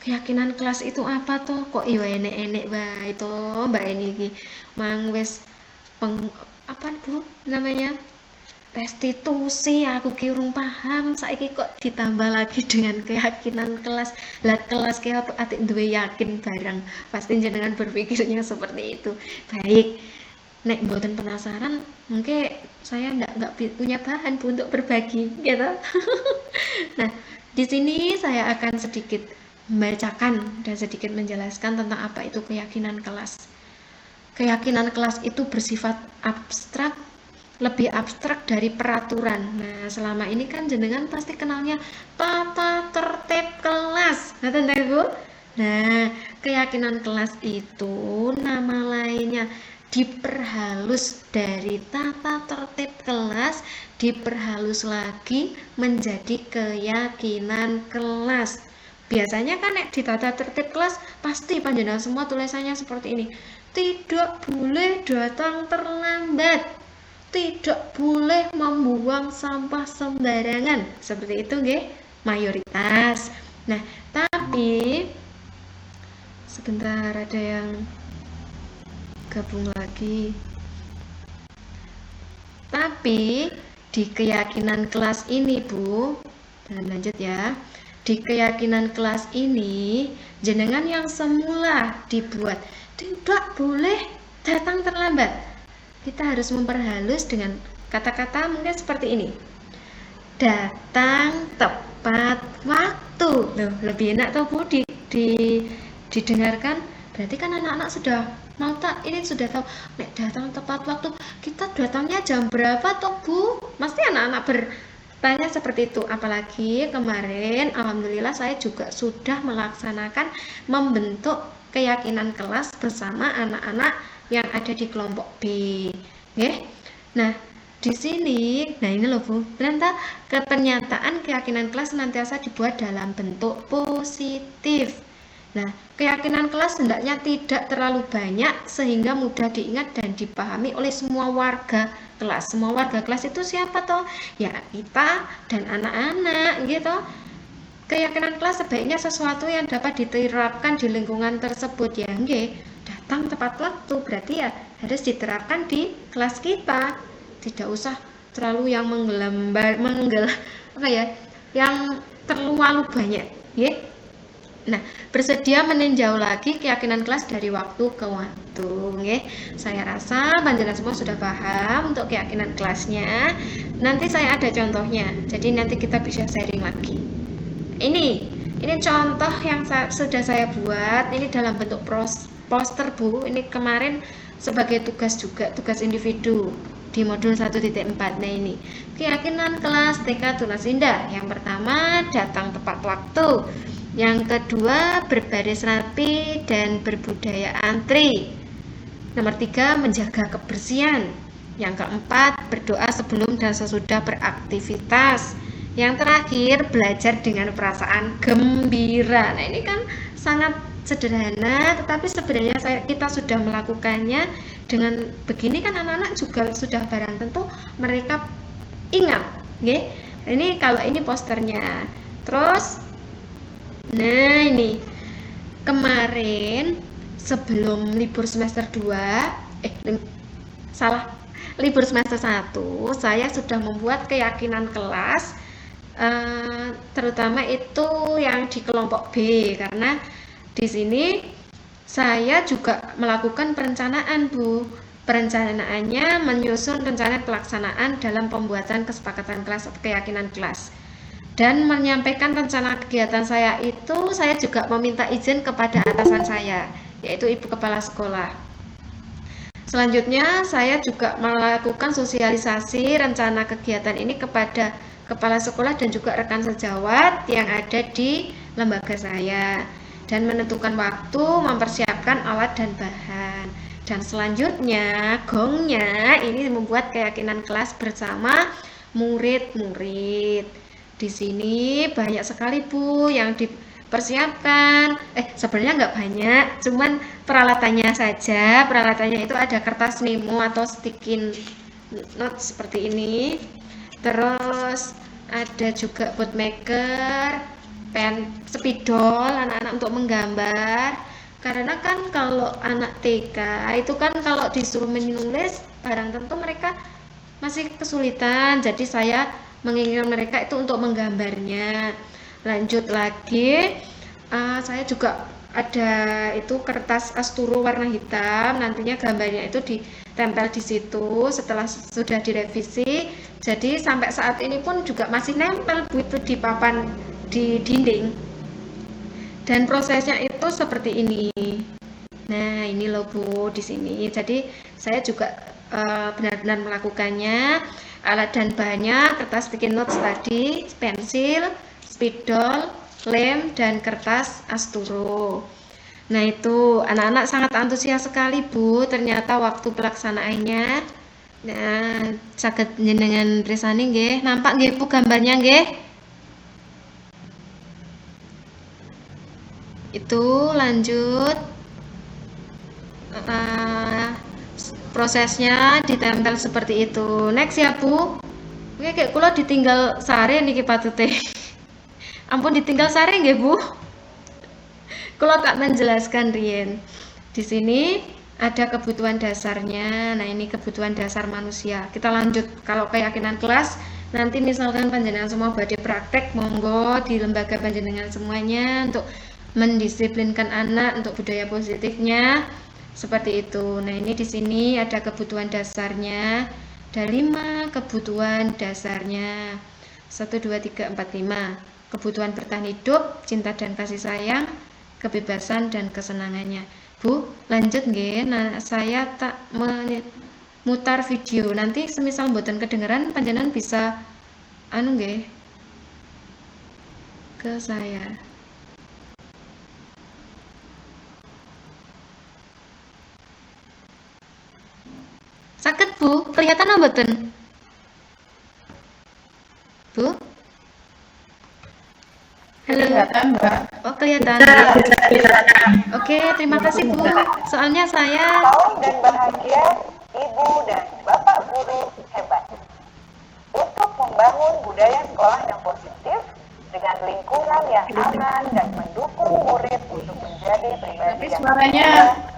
Keyakinan kelas itu apa tuh? Kok iya enek-enek bae itu Mbak ini iki. Mang wis apa Bu namanya? Restitusi, aku ki urung paham, saiki kok ditambah lagi dengan keyakinan kelas. Lah kelas ki apa atik duwe yakin barang. Pasti jenengan berpikirnya seperti itu. Baik. Nek mboten penasaran, mungkin saya nggak punya bahan Bu untuk berbagi, gitu. Nah, di sini saya akan sedikit membacakan dan sedikit menjelaskan tentang apa itu keyakinan kelas. Keyakinan kelas itu bersifat abstrak, lebih abstrak dari peraturan. Nah, selama ini kan jenengan pasti kenalnya tata tertib kelas, ngerti Bu? Nah, keyakinan kelas itu nama lainnya diperhalus dari tata tertib kelas, diperhalus lagi menjadi keyakinan kelas. Biasanya kan di tata tertib kelas pasti panjenengan semua tulisannya seperti ini. Tidak boleh datang terlambat, tidak boleh membuang sampah sembarangan. Seperti itu nggih, mayoritas. Nah, tapi sebentar ada yang gabung lagi. Tapi di keyakinan kelas ini Bu, dan lanjut ya. di keyakinan kelas ini, jenengan yang semula dibuat tidak boleh datang terlambat. Kita harus memperhalus dengan kata-kata mungkin seperti ini. Datang tepat waktu. Loh, lebih enak tuh Bu didengarkan. Berarti kan anak-anak sudah mau ini sudah tahu, nek datang tepat waktu, kita datangnya jam berapa toh Bu? Pasti anak-anak bertanya seperti itu. Apalagi kemarin alhamdulillah saya juga sudah melaksanakan membentuk keyakinan kelas bersama anak-anak yang ada di kelompok B. Nggih. Nah, di sini, nah ini loh Bu, ternyata pernyataan keyakinan kelas senantiasa dibuat dalam bentuk positif. Nah, keyakinan kelas hendaknya tidak terlalu banyak sehingga mudah diingat dan dipahami oleh semua warga kelas. Semua warga kelas itu siapa toh? Ya kita dan anak-anak gitu. Keyakinan kelas sebaiknya sesuatu yang dapat diterapkan di lingkungan tersebut ya nggih. Datang tepat waktu berarti ya harus diterapkan di kelas kita. Tidak usah terlalu yang yang terlalu banyak, ya. Nah, bersedia meninjau lagi keyakinan kelas dari waktu ke waktu, ya. Saya rasa panjenengan semua sudah paham untuk keyakinan kelasnya. Nanti saya ada contohnya, jadi nanti kita bisa sharing lagi. Ini contoh yang sudah saya buat. Ini dalam bentuk poster Bu. Ini kemarin sebagai tugas juga, tugas individu di modul 1.4. Nah ini keyakinan kelas TK Tunas Indah. Yang pertama, datang tepat waktu. Yang kedua, berbaris rapi dan berbudaya antri. Nomor 3, menjaga kebersihan. Yang keempat, berdoa sebelum dan sesudah beraktivitas. Yang terakhir, belajar dengan perasaan gembira. Nah ini kan sangat sederhana, tetapi sebenarnya kita sudah melakukannya dengan begini kan anak-anak juga sudah barang tentu mereka ingat, nggih. Ini kalau ini posternya. Terus, nah ini kemarin sebelum libur semester 2, libur semester 1, saya sudah membuat keyakinan kelas. Terutama itu yang di kelompok B karena di sini saya juga melakukan perencanaan Bu. Perencanaannya menyusun rencana pelaksanaan dalam pembuatan kesepakatan kelas atau keyakinan kelas. Dan menyampaikan rencana kegiatan saya itu saya juga meminta izin kepada atasan saya, yaitu Ibu Kepala Sekolah. Selanjutnya saya juga melakukan sosialisasi rencana kegiatan ini kepada kepala sekolah dan juga rekan sejawat yang ada di lembaga saya dan menentukan waktu, mempersiapkan alat dan bahan. Dan selanjutnya gongnya ini membuat keyakinan kelas bersama murid-murid. Di sini banyak sekali Bu yang dipersiapkan. Sebenarnya nggak banyak, cuman peralatannya saja. Peralatannya itu ada kertas memo atau sticky note seperti ini. Terus ada juga bootmaker, pen, spidol anak-anak untuk menggambar. Karena kan kalau anak TK itu kan kalau disuruh menulis barang tentu mereka masih kesulitan. Jadi saya menginginkan mereka itu untuk menggambarnya. Lanjut lagi, saya juga ada itu kertas asturo warna hitam. Nantinya gambarnya itu ditempel di situ setelah sudah direvisi. Jadi sampai saat ini pun juga masih nempel Bu itu di papan di dinding. Dan prosesnya itu seperti ini. Nah, ini loh Bu di sini. Jadi saya juga benar-benar melakukannya. Alat dan bahannya kertas sticky notes tadi, pensil, spidol, lem dan kertas asturo. Nah, itu anak-anak sangat antusias sekali Bu. Ternyata waktu pelaksanaannya. Nah, saged njenengan tresani nggih. Nampak nggih Bu gambarnya nggih? Itu lanjut prosesnya ditempel seperti itu. Next ya Bu. Oke, kayak kula ditinggal sare niki patute. Ampun ditinggal sare nggih Bu. Kula tak menjelaskan riyen. Di sini ada kebutuhan dasarnya. Nah, ini kebutuhan dasar manusia. Kita lanjut kalau keyakinan kelas Nanti misalkan panjenengan semua badhe praktek, monggo di lembaga panjenengan semuanya untuk mendisiplinkan anak untuk budaya positifnya seperti itu. Nah, ini di sini ada kebutuhan dasarnya. Ada 5 kebutuhan dasarnya. 1 2 3 4 5. Kebutuhan bertahan hidup, cinta dan kasih sayang, kebebasan dan kesenangannya. Bu, lanjut nggih. Nah, saya tak mutar video. Nanti semisal mboten kedengeran panjenengan bisa anu nggih ke saya. Sakit Bu, kelihatan apa mboten? Bu? Halo. Kelihatan, Mbak. Oh, kelihatan. Oke, terima kasih Bu. Soalnya saya Tahun dan bahagia ibu dan bapak guru hebat untuk membangun budaya sekolah yang positif dengan lingkungan yang aman dan mendukung murid untuk menjadi pribadi Tapi yang suaranya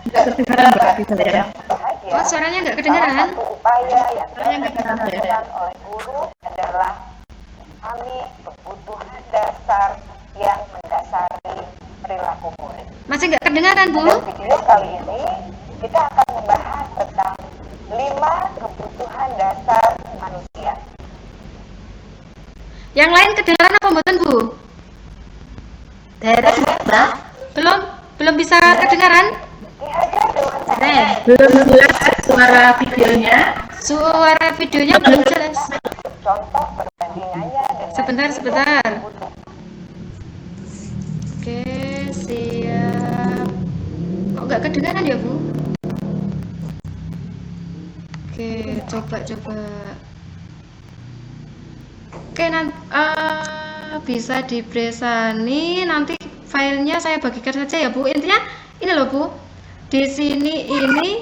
nggak kedengaran, Mbak, di saya. bahagia. Oh, suaranya nggak Salah kedengaran? satu upaya yang Suaranya nggak dapat kedengaran. dilakukan oleh guru adalah memahami kebutuhan dasar yang mendasari perilaku murid. Masih nggak kedengaran Bu? Dalam video kali ini kita akan membahas tentang 5 kebutuhan dasar manusia. Yang lain kedengaran apa mboten Bu? Derek, Mbak. Belum bisa kedengaran? Dihajar dengan sangat Belum jelas suara videonya. Suara videonya belum jelas. contoh perbandingannya dengan Sebentar. kebutuhan. Oke, siap. Kok nggak kedengaran ya Bu? Oke, coba. Oke, nanti bisa dipresani. Nanti filenya saya bagikan saja ya Bu. Intinya ini loh Bu. Di sini ini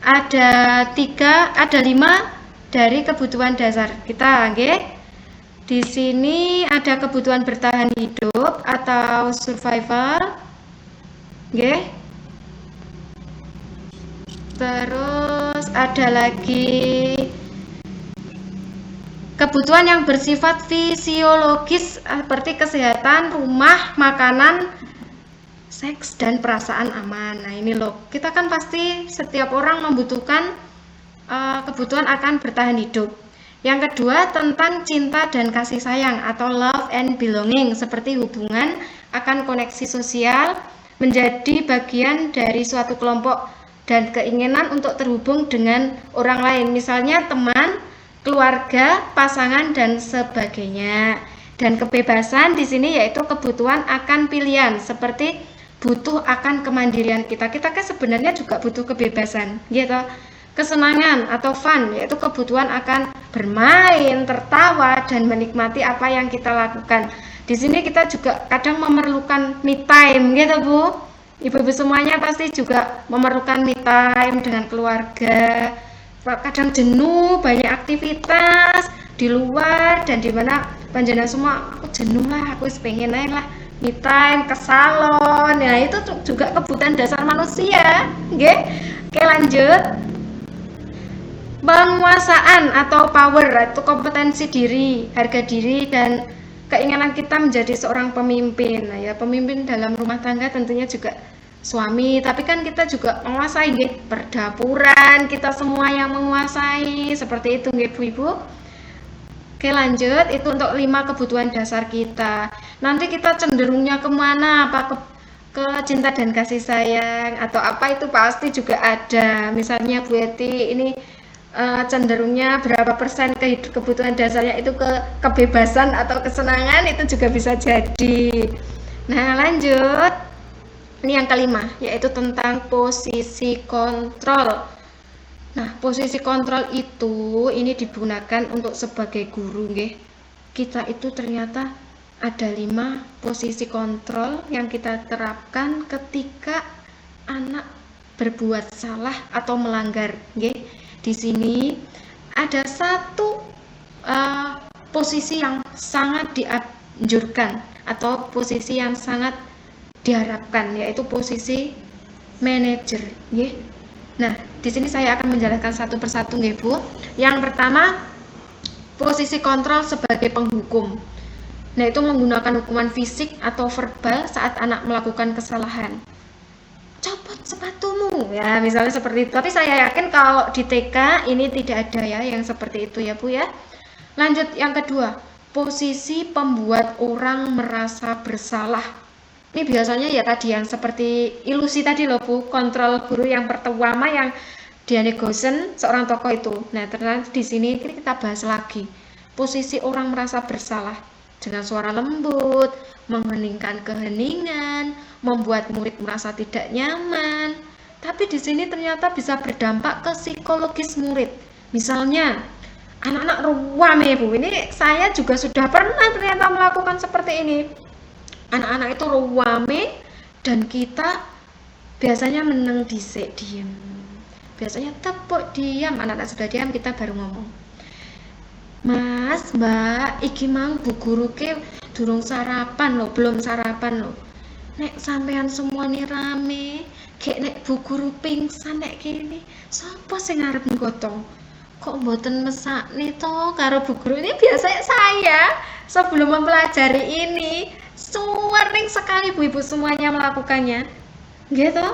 ada 5 dari kebutuhan dasar kita, oke? Di sini ada kebutuhan bertahan hidup atau survival, oke? Terus ada lagi kebutuhan yang bersifat fisiologis seperti kesehatan, rumah, makanan, seks, dan perasaan aman. Nah ini loh, kita kan pasti setiap orang membutuhkan kebutuhan akan bertahan hidup. Yang kedua tentang cinta dan kasih sayang atau love and belonging, seperti hubungan akan koneksi sosial, menjadi bagian dari suatu kelompok dan keinginan untuk terhubung dengan orang lain, misalnya teman, keluarga, pasangan, dan sebagainya. Dan kebebasan di sini yaitu kebutuhan akan pilihan, seperti butuh akan kemandirian kita. Kita kan sebenarnya juga butuh kebebasan, gitu. Kesenangan atau fun yaitu kebutuhan akan bermain, tertawa, dan menikmati apa yang kita lakukan. Di sini kita juga kadang memerlukan me time, gitu Bu. Ibu-ibu semuanya pasti juga memerlukan me time dengan keluarga. Kadang jenuh, banyak aktivitas di luar dan di mana panjenengan semua aku jenuh lah, aku pengen aja lah me time ke salon. Nah, itu juga kebutuhan dasar manusia, nggih. Oke, lanjut. Penguasaan atau power itu kompetensi diri, harga diri, dan keinginan kita menjadi seorang pemimpin. Nah ya, pemimpin dalam rumah tangga tentunya juga suami, tapi kan kita juga menguasai nggih, perdapuran, kita semua yang menguasai, seperti itu nggih Bu-ibu. Oke, lanjut, itu untuk 5 kebutuhan dasar kita. Nanti kita cenderungnya kemana, apa ke cinta dan kasih sayang atau apa, itu pasti juga ada. Misalnya Bu Eti ini cenderungnya berapa persen kebutuhan dasarnya itu ke kebebasan atau kesenangan, itu juga bisa jadi. Nah lanjut, ini yang kelima yaitu tentang posisi kontrol. Nah posisi kontrol itu ini digunakan untuk sebagai guru nggih. Kita itu ternyata ada 5 posisi kontrol yang kita terapkan ketika anak berbuat salah atau melanggar nggih. Di sini ada 1 posisi yang sangat dianjurkan atau posisi yang sangat diharapkan, yaitu posisi manajer, nggih. Nah, di sini saya akan menjelaskan satu persatu nggih Bu. Yang pertama posisi kontrol sebagai penghukum. Nah, itu menggunakan hukuman fisik atau verbal saat anak melakukan kesalahan. Copot sepatumu, ya misalnya seperti itu. Tapi saya yakin kalau di TK ini tidak ada ya yang seperti itu ya Bu ya. Lanjut yang kedua, posisi pembuat orang merasa bersalah. Ini biasanya ya tadi yang seperti ilusi tadi loh Bu, kontrol guru yang pertama yang Diane Gosen, seorang tokoh itu. Nah, ternyata di sini kita bahas lagi. Posisi orang merasa bersalah dengan suara lembut, mengheningkan keheningan, membuat murid merasa tidak nyaman. Tapi di sini ternyata bisa berdampak ke psikologis murid. Misalnya, anak-anak ruame Bu, ini saya juga sudah pernah ternyata melakukan seperti ini. Anak-anak itu ruame dan kita biasanya meneng dhisik diem. Biasanya tepuk diam, anak-anak sudah diam kita baru ngomong. Mas, Mbak, iki mang Bu guru ke durung sarapan loh, belum sarapan loh. Nek sampean semua nih rame, kayak nek Bu guru pingsan nek kene, sapa sing ngarep ngotong? Kok mboten mesakne to karo Bu guru? Ini biasanya saya sebelum mempelajari ini sering sekali Bu-ibu semuanya melakukannya. Gitu.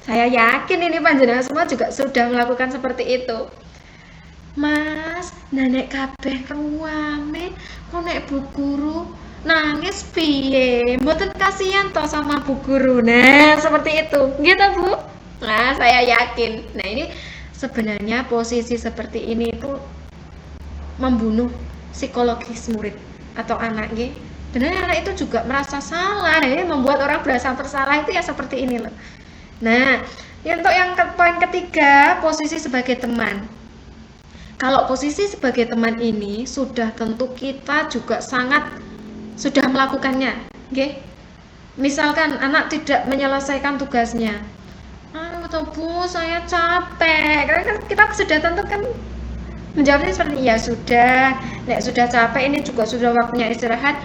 Saya yakin ini panjenengan semua juga sudah melakukan seperti itu. Mas, nenek kabeh ruame, kok nek Bu guru nangis piye? Mboten kasihan toh sama Bu guru. Nah, seperti itu. Gitu, Bu. Nah, saya yakin. Nah, ini sebenarnya posisi seperti ini itu membunuh psikologis murid atau anak nggih. Sebenarnya anak itu juga merasa salah. Nah, ini membuat orang merasa bersalah itu ya seperti ini loh. Nah, untuk yang poin ketiga, posisi sebagai teman. Kalau posisi sebagai teman ini sudah tentu kita juga sudah melakukannya, okay? Misalkan anak tidak menyelesaikan tugasnya, Bu, saya capek. Karena kan kita sudah tentu kan menjawabnya seperti ya sudah, nek sudah capek ini juga sudah waktunya istirahat,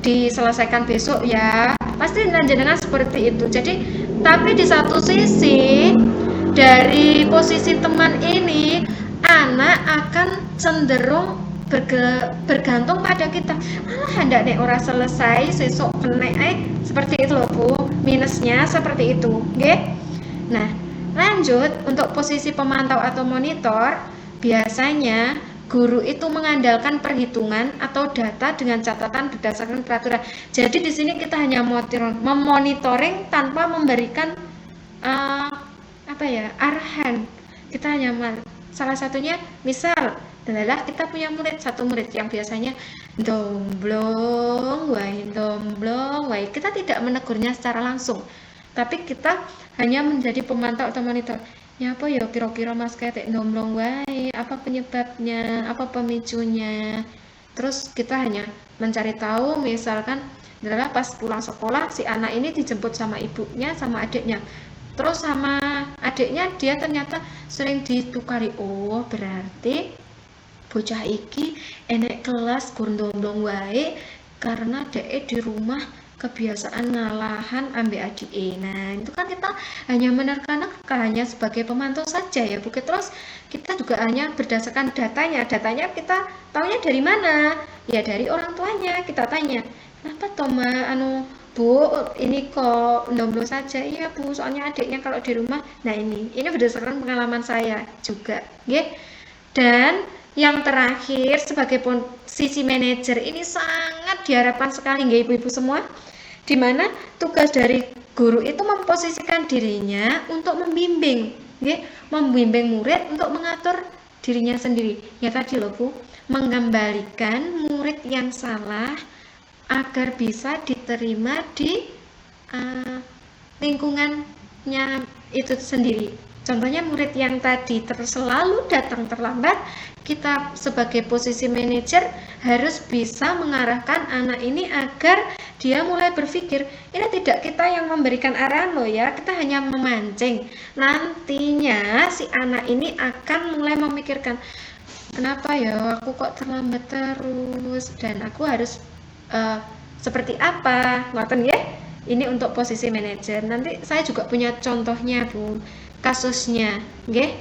diselesaikan besok ya. Pasti jenengan seperti itu. Jadi, tapi di satu sisi dari posisi teman ini anak akan cenderung bergantung pada kita. Malah hendak nek ora selesai sesuk kena seperti itu loh Bu. Minusnya seperti itu, nggih. Nah, lanjut untuk posisi pemantau atau monitor, biasanya guru itu mengandalkan perhitungan atau data dengan catatan berdasarkan peraturan. Jadi di sini kita hanya memonitoring tanpa memberikan arahan. Kita hanya salah satunya misal adalah kita punya satu murid yang biasanya domblong wae. Kita tidak menegurnya secara langsung, tapi kita hanya menjadi pemantau atau monitor. Ya apa ya kira-kira Mas ketek domblong wae, apa penyebabnya, apa pemicunya. Terus kita hanya mencari tahu, misalkan adalah pas pulang sekolah si anak ini dijemput sama ibunya sama adiknya. Terus sama adiknya dia ternyata sering ditukari. Oh, berarti bocah iki enek kelas gondong wae karena dhek di rumah kebiasaan ngalahan ambek adike. Nah, itu kan kita hanya menerka-nerka, hanya sebagai pemantau saja ya Bu. Terus kita juga hanya berdasarkan datanya kita taunya dari mana? Ya dari orang tuanya. Kita tanya, kenapa Toma Bu, ini kok domblong saja? Iya Bu, soalnya adiknya kalau di rumah. Nah, ini berdasarkan pengalaman saya juga, nggih. Dan yang terakhir sebagai posisi manajer ini sangat diharapkan sekali nggih Ibu-ibu semua, di mana tugas dari guru itu memposisikan dirinya untuk membimbing, nggih, membimbing murid untuk mengatur dirinya sendiri. Ya tadi loh Bu, mengembalikan murid yang salah agar bisa diterima di lingkungannya itu sendiri. Contohnya murid yang tadi selalu datang terlambat, kita sebagai posisi manajer harus bisa mengarahkan anak ini agar dia mulai berpikir, ini tidak kita yang memberikan arahan loh ya, kita hanya memancing. Nantinya si anak ini akan mulai memikirkan, kenapa ya aku kok terlambat terus dan aku harus seperti apa, ngoten ya. Ini untuk posisi manajer. Nanti saya juga punya contohnya Bu, kasusnya, nggih.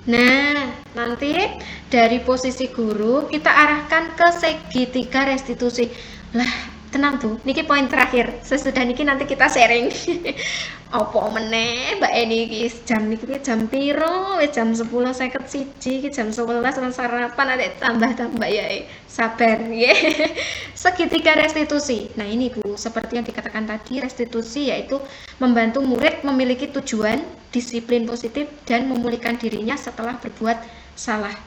Nah, nanti dari posisi guru kita arahkan ke segitiga restitusi. Lah, tenang Bu, niki poin terakhir. Sesudah niki nanti kita sharing. Opo meneh Mbak Eni iki jam niki jam piro? Wis jam 10.51 iki jam 11 sarapan adek tambah-tambah ya. Sabar nggih. Segitiga restitusi. Nah, ini Bu, seperti yang dikatakan tadi, restitusi yaitu membantu murid memiliki tujuan, disiplin positif dan memulihkan dirinya setelah berbuat salah.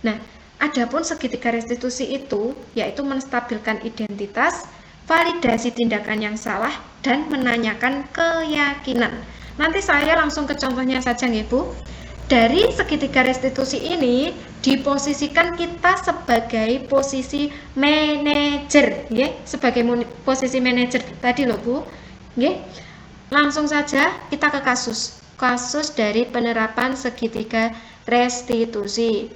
Nah, adapun segitiga restitusi itu yaitu menstabilkan identitas, validasi tindakan yang salah, dan menanyakan keyakinan. Nanti saya langsung ke contohnya saja nih Bu. Dari segitiga restitusi ini diposisikan kita sebagai posisi manajer, ya, sebagai posisi manajer tadi loh Bu. Ya. Langsung saja kita ke kasus dari penerapan segitiga restitusi.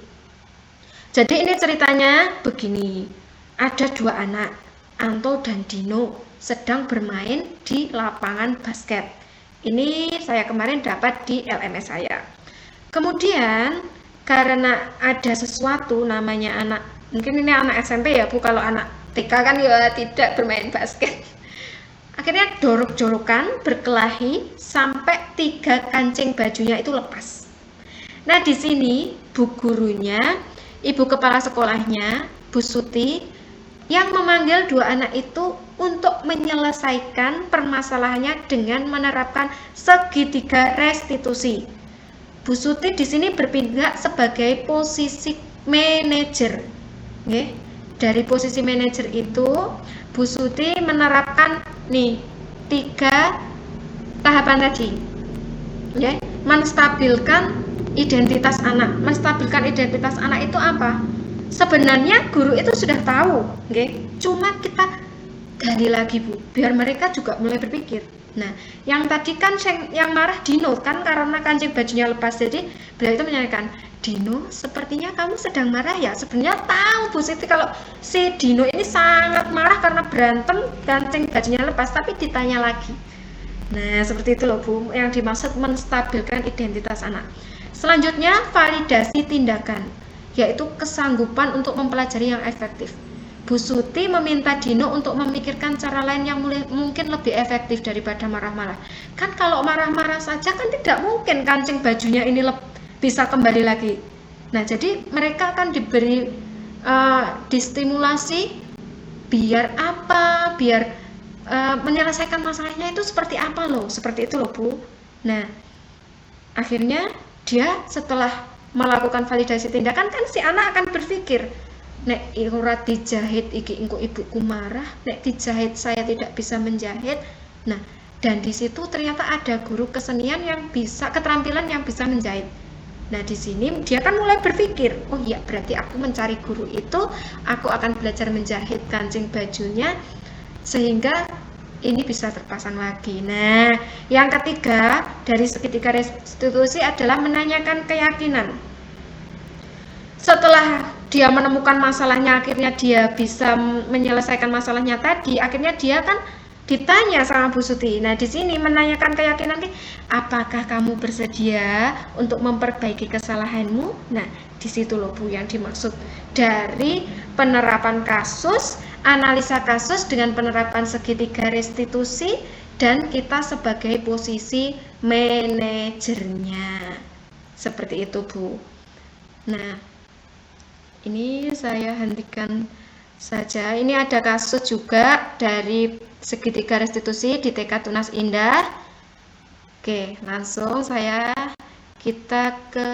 Jadi ini ceritanya begini, ada dua anak, Anto dan Dino, sedang bermain di lapangan basket. Ini saya kemarin dapat di LMS saya. Kemudian karena ada sesuatu namanya anak, mungkin ini anak SMP ya Bu, kalau anak TK kan ya tidak bermain basket. Akhirnya jorok-jorokan, berkelahi sampai 3 kancing bajunya itu lepas. Nah, di sini Bu gurunya, ibu kepala sekolahnya, Bu Suti, yang memanggil dua anak itu untuk menyelesaikan permasalahannya dengan menerapkan segitiga restitusi. Bu Suti di sini berpihak sebagai posisi manajer. Oke. Dari posisi manajer itu, Bu Suti menerapkan nih 3 tahapan tadi. Oke. Menstabilkan identitas anak. Menstabilkan identitas anak itu apa? Sebenarnya guru itu sudah tahu, okay? Cuma kita gali lagi Bu, biar mereka juga mulai berpikir. Nah, yang tadi kan yang marah Dino kan karena kancing bajunya lepas, jadi beliau itu menanyakan, Dino, sepertinya kamu sedang marah ya? Sebenarnya tahu Bu Siti kalau si Dino ini sangat marah karena berantem kancing bajunya lepas, tapi ditanya lagi. Nah, seperti itu loh Bu, yang dimaksud menstabilkan identitas anak. Selanjutnya, validasi tindakan, yaitu kesanggupan untuk mempelajari yang efektif. Bu Suti meminta Dino untuk memikirkan cara lain yang mungkin lebih efektif daripada marah-marah. Kan kalau marah-marah saja kan tidak mungkin kancing bajunya ini bisa kembali lagi. Nah, jadi mereka akan diberi distimulasi biar apa? Biar menyelesaikan masalahnya itu seperti apa loh? Seperti itu loh Bu. Nah, akhirnya dia setelah melakukan validasi tindakan kan si anak akan berpikir, nek ora dijahit iki engko ibuku marah, nek dijahit saya tidak bisa menjahit. Nah, dan di situ ternyata ada guru kesenian yang bisa, keterampilan yang bisa menjahit. Nah, di sini dia kan mulai berpikir, oh iya berarti aku mencari guru itu, aku akan belajar menjahit kancing bajunya sehingga ini bisa terpasang lagi. Nah, yang ketiga dari segitiga restitusi adalah menanyakan keyakinan. Setelah dia menemukan masalahnya, akhirnya dia bisa menyelesaikan masalahnya tadi, akhirnya dia kan ditanya sama Bu Suti. Nah, di sini menanyakan keyakinan, apakah kamu bersedia untuk memperbaiki kesalahanmu? Nah, di situ loh Bu yang dimaksud dari penerapan kasus, analisa kasus dengan penerapan segitiga restitusi, dan kita sebagai posisi manajernya. Seperti itu Bu. Nah, ini saya hentikan saja. Ini ada kasus juga dari segitiga restitusi di TK Tunas Indah. Oke, langsung kita ke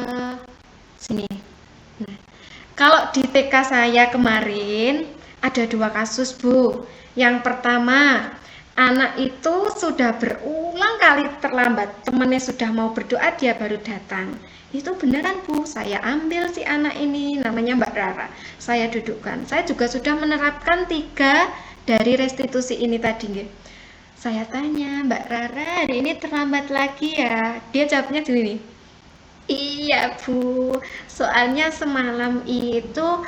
sini. Nah, kalau di TK saya kemarin ada 2 kasus Bu. Yang pertama, anak itu sudah berulang kali terlambat, temannya sudah mau berdoa dia baru datang. Itu beneran Bu, saya ambil si anak ini, namanya Mbak Rara, saya dudukkan. Saya juga sudah menerapkan 3 dari restitusi ini tadi. Saya tanya, Mbak Rara hari ini terlambat lagi ya? Dia jawabnya gini, iya Bu, soalnya semalam itu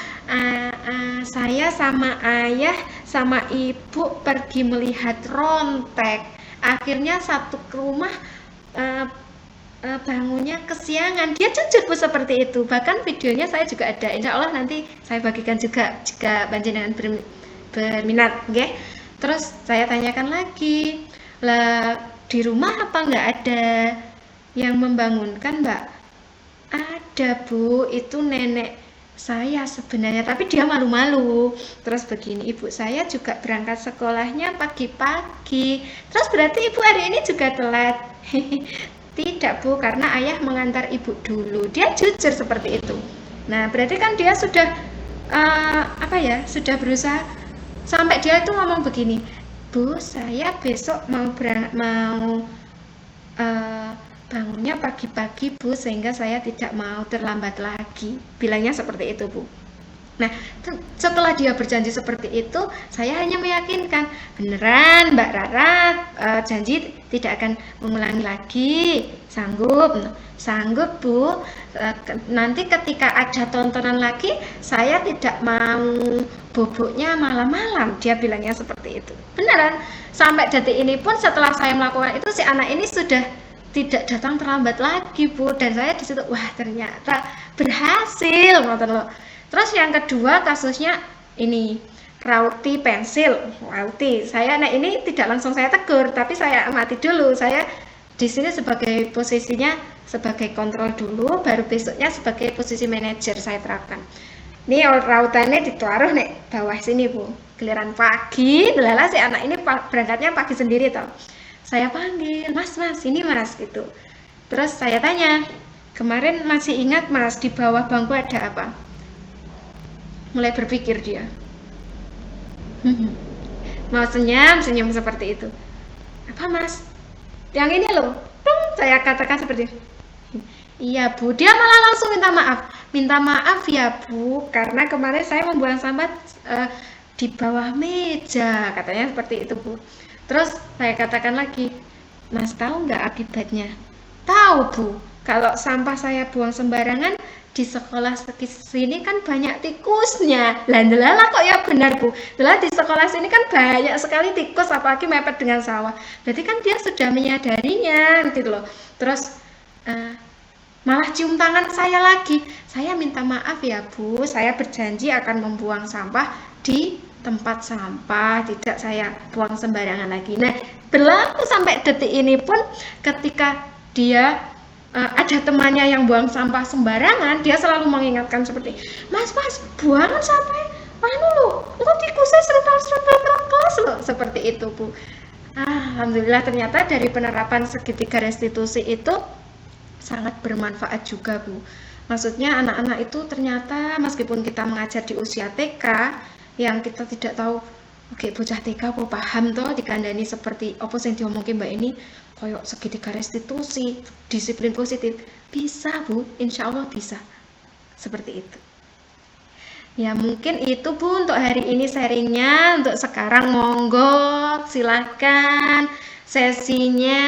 saya sama ayah sama ibu pergi melihat rontek. Akhirnya satu rumah bangunnya kesiangan. Dia jujur Bu seperti itu. Bahkan videonya saya juga ada. Insya Allah nanti saya bagikan juga jika panjenengan berminat, nggih. Terus saya tanyakan lagi, lah di rumah apa nggak ada yang membangunkan, Mbak? Ada Bu, itu nenek saya sebenarnya, tapi dia malu-malu. Terus begini, ibu saya juga berangkat sekolahnya pagi-pagi. Terus berarti ibu hari ini juga telat? Tidak Bu, karena ayah mengantar ibu dulu. Dia jujur seperti itu. Nah berarti kan dia sudah sudah berusaha. Sampai dia itu ngomong begini, Bu, saya besok mau bangunnya pagi-pagi Bu, sehingga saya tidak mau terlambat lagi. Bilangnya seperti itu Bu. Nah setelah dia berjanji seperti itu, saya hanya meyakinkan, beneran Mbak Rara, janji tidak akan mengulangi lagi. Sanggup? Sanggup Bu. Nanti ketika ada tontonan lagi, saya tidak mau boboknya malam-malam. Dia bilangnya seperti itu. Beneran, sampai detik ini pun setelah saya melakukan itu, si anak ini sudah tidak datang terlambat lagi Bu. Dan saya di situ, wah ternyata berhasil. Terus yang kedua kasusnya ini, Rauti pensil. Rauti, saya ini tidak langsung saya tegur, tapi saya amati dulu. Saya di sini sebagai posisinya sebagai kontrol dulu, baru besoknya sebagai posisi manajer saya terapkan. Ini rautannya ditaruh nih bawah sini Bu. Giliran pagi, lala si anak ini berangkatnya pagi sendiri toh. Saya panggil, Mas, ini Mas gitu. Terus saya tanya, kemarin masih ingat Mas di bawah bangku ada apa? Mulai berpikir dia. Mau senyum seperti itu. Apa Mas? Yang ini loh. Saya katakan seperti itu. Iya Bu, dia malah langsung minta maaf. Minta maaf ya Bu, karena kemarin saya membuang sampah di bawah meja, katanya seperti itu Bu. Terus saya katakan lagi, Mas tahu nggak akibatnya? Tahu Bu, kalau sampah saya buang sembarangan di sekolah sini kan banyak tikusnya. Lah kok ya benar Bu. Lah di sekolah sini kan banyak sekali tikus, apalagi mepet dengan sawah. Berarti kan dia sudah menyadarinya gitu loh. Terus malah cium tangan saya lagi. Saya minta maaf ya Bu, saya berjanji akan membuang sampah di tempat sampah, tidak saya buang sembarangan lagi. Nah, berlaku sampai detik ini pun, ketika dia ada temannya yang buang sampah sembarangan, dia selalu mengingatkan seperti, Mas, buangan sampai lo tikusnya serental kelas loh, seperti itu Bu. Alhamdulillah ternyata dari penerapan segitiga restitusi itu sangat bermanfaat juga Bu. Maksudnya anak-anak itu ternyata meskipun kita mengajar di usia TK, yang kita tidak tahu, oke bocah TK apa paham toh dikandani seperti apa yang diomongin Mbak ini, koyok segitiga restitusi, disiplin positif, bisa Bu, insya Allah bisa, seperti itu. Ya mungkin itu Bu untuk hari ini sharingnya. Untuk sekarang monggo silakan sesinya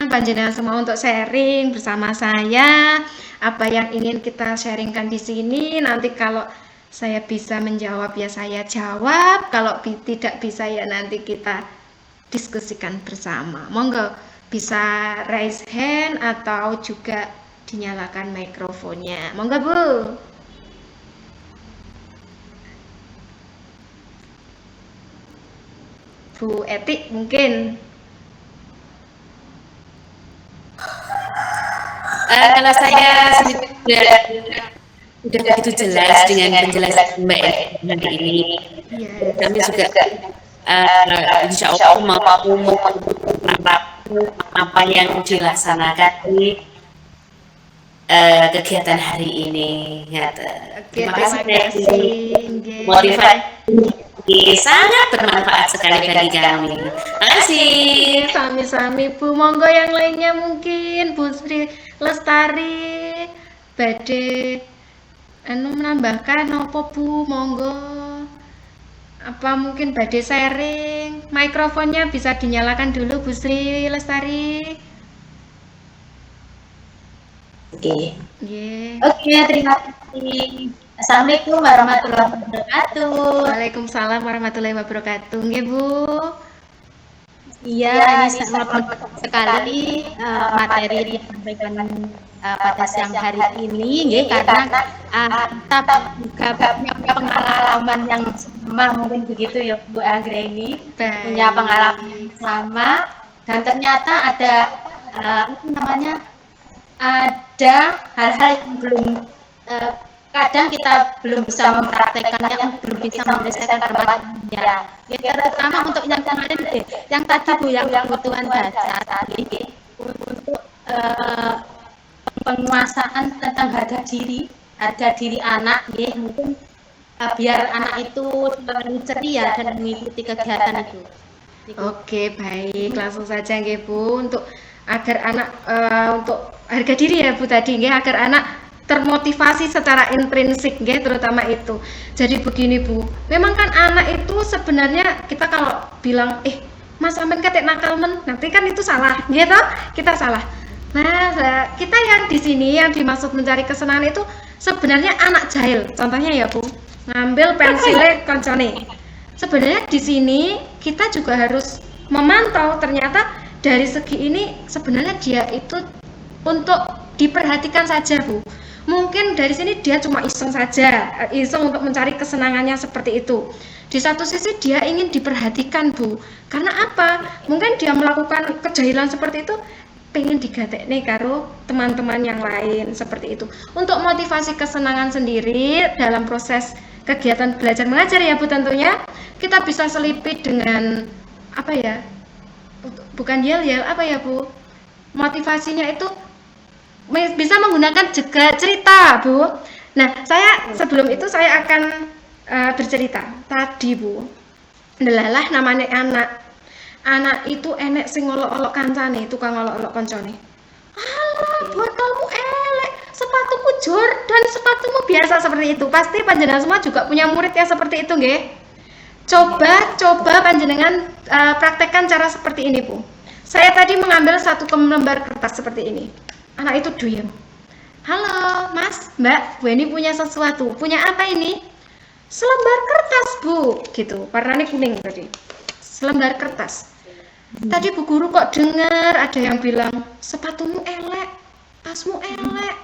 panjenengan semua untuk sharing bersama saya apa yang ingin kita sharingkan di sini. Nanti kalau saya bisa menjawab ya saya jawab, kalau tidak bisa ya nanti kita diskusikan bersama. Monggo bisa raise hand atau juga dinyalakan mikrofonnya. Monggo Bu. Bu Etik mungkin. Kalau saya sudah begitu jelas dengan penjelasan Mbak hari ini. Kami juga insya Allah mampu apa yang dilaksanakan di kegiatan hari ini. Terima kasih. Motivasi sangat bermanfaat sekali bagi kami. Terima kasih. Sami-sami Bu. Monggo yang lainnya mungkin Bu Sri Lestari badhe menambahkan apa Bu, monggo. Apa mungkin badhe sharing? Mikrofonnya bisa dinyalakan dulu Bu Sri Lestari. Oke. Oke, terima kasih. Assalamualaikum warahmatullahi wabarakatuh. Waalaikumsalam warahmatullahi wabarakatuh. Nggih Bu. Iya, ini sangat sekali materi yang disampaikan pada siang hari ini, ya, karena kita juga punya pengalaman yang sama mungkin begitu ya Bu Anggreni, punya pengalaman yang sama, dan ternyata ada ada hal-hal yang belum kadang kita belum bisa mempraktekannya, belum bisa menyelesaikan permasalahannya. Ya, terutama untuk yang kemarin, yang tadi Bu, yang kebutuhan dasar tadi untuk penguasaan tentang harga diri anak, ya, mungkin biar anak itu selalu ceria dan mengikuti kegiatan itu. Oke, baik, langsung saja nggih Bu, untuk agar anak untuk harga diri ya Bu tadi nggih, agar anak termotivasi secara intrinsik nggih, terutama itu. Jadi begini Bu, memang kan anak itu sebenarnya kita kalau bilang Mas sampean ketek nakal men, nanti kan itu salah nggih toh? Kita salah. Nah, kita yang di sini yang dimaksud mencari kesenangan itu sebenarnya anak jahil. Contohnya ya Bu, ngambil pensilnya koncone. Sebenarnya di sini kita juga harus memantau ternyata dari segi ini sebenarnya dia itu untuk diperhatikan saja Bu. Mungkin dari sini dia cuma iseng saja, iseng untuk mencari kesenangannya seperti itu. Di satu sisi dia ingin diperhatikan Bu. Karena apa? Mungkin dia melakukan kejahilan seperti itu pengen digatekne karo teman-teman yang lain seperti itu. Untuk motivasi kesenangan sendiri dalam proses kegiatan belajar mengajar ya Bu, tentunya kita bisa selipit dengan apa ya? Bukan yel-yel, apa ya Bu? Motivasinya itu bisa menggunakan juga cerita Bu. Nah, saya sebelum itu saya akan bercerita. Tadi Bu, delalah namanya anak itu enek sing ngolok-olok kancane, tukang ngolok-olok koncone. Alah, botolmu elek, sepatumu Jordan, sepatumu biasa seperti itu. Pasti panjenengan semua juga punya murid yang seperti itu nggih. Coba panjenengan praktekkan cara seperti ini Bu. Saya tadi mengambil satu lembar kertas seperti ini. Anak itu duyem. Halo Mas, Mbak, Bu ini punya sesuatu. Punya apa ini? Selembar kertas Bu, gitu. Warnanya kuning tadi. Selembar kertas. Tadi Bu Guru kok dengar ada yang bilang sepatumu elek, tasmu elek,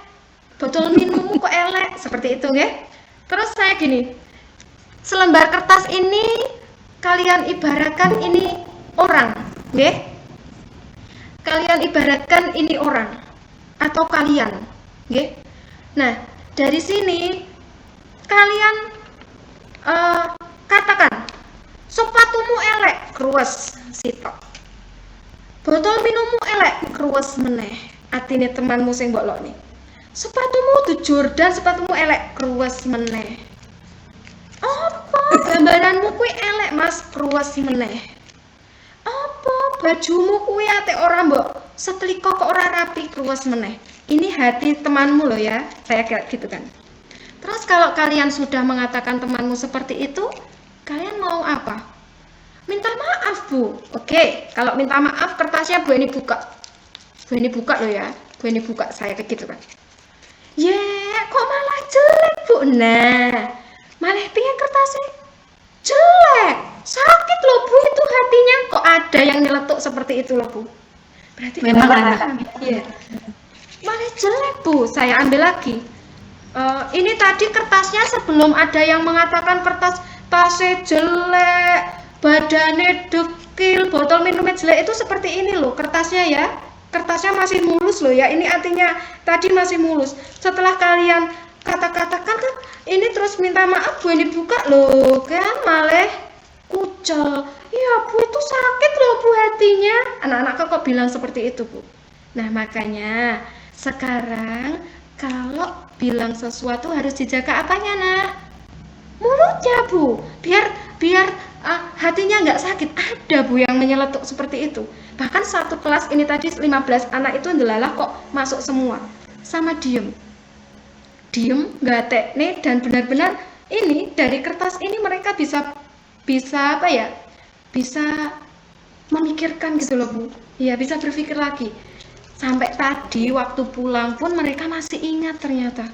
botol minummu kok elek, seperti itu nggih. Terus saya gini, selembar kertas ini kalian ibaratkan ini orang, nggih. Kalian ibaratkan ini orang atau kalian, nggih. Nah, dari sini kalian katakan sepatumu elek, kruwes sitok. Botol minummu elek, kruwes meneh. Atine temanmu sing mbok lokne. Sepatumu tuh Jordan, sepatumu elek, kruwes meneh. Apa gambaranmu kuwi elek, Mas, kruwes meneh. Apa bajumu kuwi ate ora mbok setrika kok ora rapi, kruwes meneh. Ini hati temanmu loh ya, saya kayak gitu kan. Terus kalau kalian sudah mengatakan temanmu seperti itu, kalian mau apa? Minta maaf Bu. Oke, kalau minta maaf kertasnya Bu ini buka. Bu ini buka loh ya, Bu ini buka, saya kayak gitu kan. Kok malah jelek Bu? Nah, malah pengen kertasnya jelek, sakit loh Bu itu hatinya. Kok ada yang nyeletuk seperti itu loh Bu? Berarti memang iya. Malah jelek Bu, saya ambil lagi. Ini tadi kertasnya sebelum ada yang mengatakan tasnya jelek, badannya dekil, botol minumnya jelek, itu seperti ini loh kertasnya ya. Kertasnya masih mulus loh ya, ini artinya tadi masih mulus. Setelah kalian kata-katakan kan ini terus minta maaf Bu ini buka loh kan malah kucel. Ya Bu itu sakit loh Bu hatinya. Anak-anak kok bilang seperti itu Bu. Nah makanya sekarang kalau bilang sesuatu harus dijaga apanya nah? Mulutnya Bu, biar hatinya nggak sakit. Ada Bu yang menyeletuk seperti itu. Bahkan satu kelas ini tadi 15 anak itu ndelalah kok masuk semua sama diem nggak teknik, dan benar-benar ini dari kertas ini mereka bisa apa ya, bisa memikirkan gitu loh Bu. Ya bisa berpikir lagi. Sampai tadi waktu pulang pun mereka masih ingat ternyata.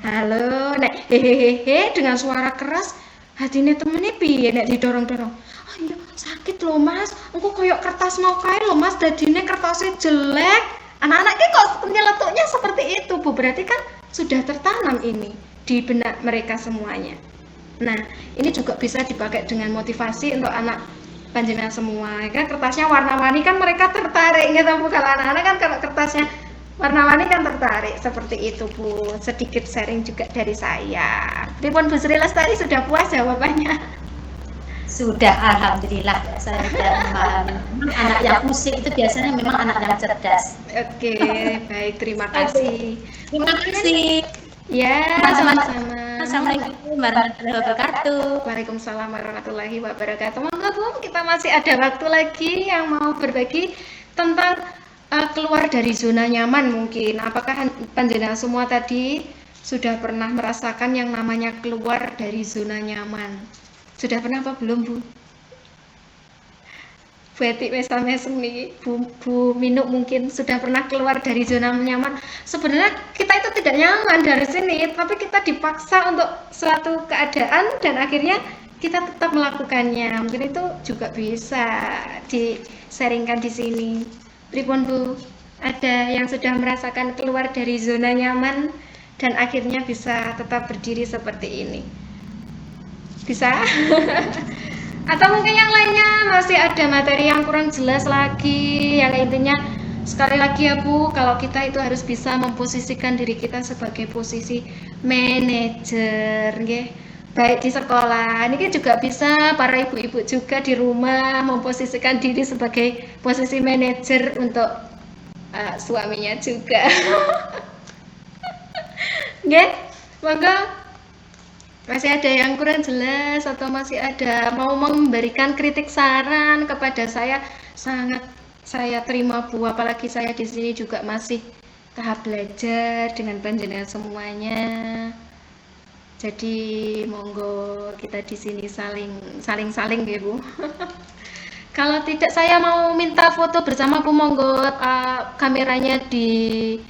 Halo, nek hehehe dengan suara keras Hatine temene piye nek didorong-dorong. Ah iya, sakit loh Mas. Engko koyo kertas mau kae loh Mas, dadine kertasnya jelek. Anak-anak ki kok nyeletuknya seperti itu, Bu. Berarti kan sudah tertanam ini di benak mereka semuanya. Nah, ini juga bisa dipakai dengan motivasi untuk anak panjenengan semua. Kan kertasnya warna-warni kan mereka tertarik gitu Bu. Kalau anak-anak kan kalau kertasnya warna-warni kan tertarik seperti itu Bu. Sedikit sharing juga dari saya. Pripun Bu Sri Lestari, sudah puas jawabannya? Sudah, alhamdulillah saya sudah memahami. Memang anak yang musik itu biasanya memang anak yang cerdas. Oke, baik, terima kasih. Terima kasih. Ya, sama-sama. Assalamualaikum warahmatullahi wabarakatuh. Waalaikumsalam warahmatullahi wabarakatuh. Monggo Bu, kita masih ada waktu lagi yang mau berbagi tentang keluar dari zona nyaman mungkin. Apakah panjenengan semua tadi sudah pernah merasakan yang namanya keluar dari zona nyaman? Sudah pernah apa belum Bu? Bu Eti mesem nih, Bu Minuk mungkin sudah pernah keluar dari zona nyaman. Sebenarnya kita itu tidak nyaman dari sini, tapi kita dipaksa untuk suatu keadaan dan akhirnya kita tetap melakukannya. Mungkin itu juga bisa di-sharingkan di sini. Pripun Bu? Ada yang sudah merasakan keluar dari zona nyaman dan akhirnya bisa tetap berdiri seperti ini? Bisa? Atau mungkin yang lainnya masih ada materi yang kurang jelas lagi, yang intinya sekali lagi ya Bu, kalau kita itu harus bisa memposisikan diri kita sebagai posisi manajer, nggih. Baik di sekolah, ini juga bisa para ibu-ibu juga di rumah memposisikan diri sebagai posisi manajer untuk suaminya juga. Nggih, monggo. Masih ada yang kurang jelas atau masih ada mau memberikan kritik saran kepada saya, sangat saya terima Bu, apalagi saya di sini juga masih tahap belajar dengan panjenengan semuanya. Jadi monggo kita di sini saling ya Bu. Kalau tidak saya mau minta foto bersama Bu, monggo kameranya di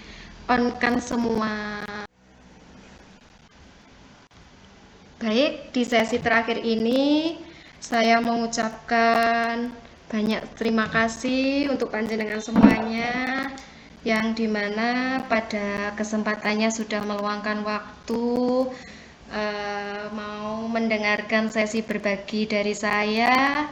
on-kan semua. Baik, di sesi terakhir ini saya mengucapkan banyak terima kasih untuk panjenengan semuanya yang dimana pada kesempatannya sudah meluangkan waktu mau mendengarkan sesi berbagi dari saya.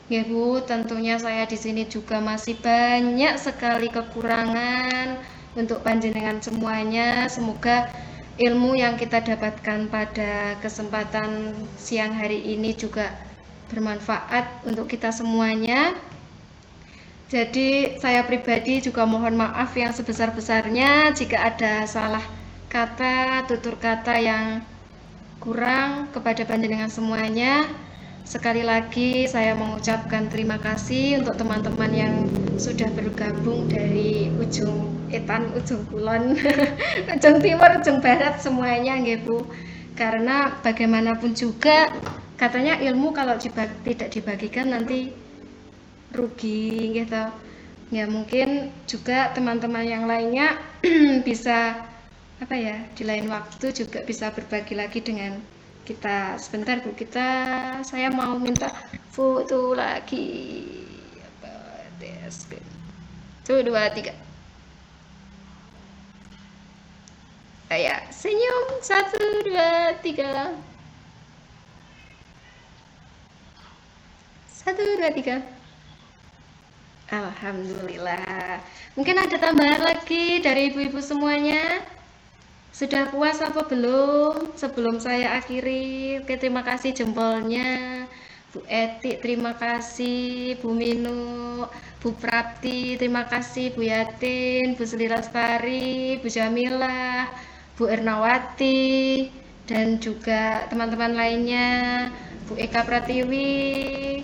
Ya Bu, tentunya saya di sini juga masih banyak sekali kekurangan untuk panjenengan semuanya. Semoga ilmu yang kita dapatkan pada kesempatan siang hari ini juga bermanfaat untuk kita semuanya. Jadi saya pribadi juga mohon maaf yang sebesar-besarnya jika ada salah kata, tutur kata yang kurang kepada panjenengan semuanya. Sekali lagi saya mengucapkan terima kasih untuk teman-teman yang sudah bergabung dari ujung etan, ujung kulon, ujung timur, ujung barat semuanya nggih Bu. Karena bagaimanapun juga katanya ilmu kalau tidak dibagikan nanti rugi gitu. Ya mungkin juga teman-teman yang lainnya bisa di lain waktu juga bisa berbagi lagi dengan kita. Sebentar Bu, saya mau minta foto lagi. 1, 2, 3. Ya, senyum. 1, 2, 3. 1, 2, 3. Alhamdulillah. Mungkin ada tambahan lagi dari ibu-ibu semuanya? Sudah puas apa belum? Sebelum saya akhiri, oke, terima kasih jempolnya. Bu Eti, terima kasih. Bu Minu, Bu Prapti, terima kasih. Bu Yatin, Bu Sri Lestari, Bu Jamilah, Bu Ernawati, dan juga teman-teman lainnya, Bu Eka Pratiwi,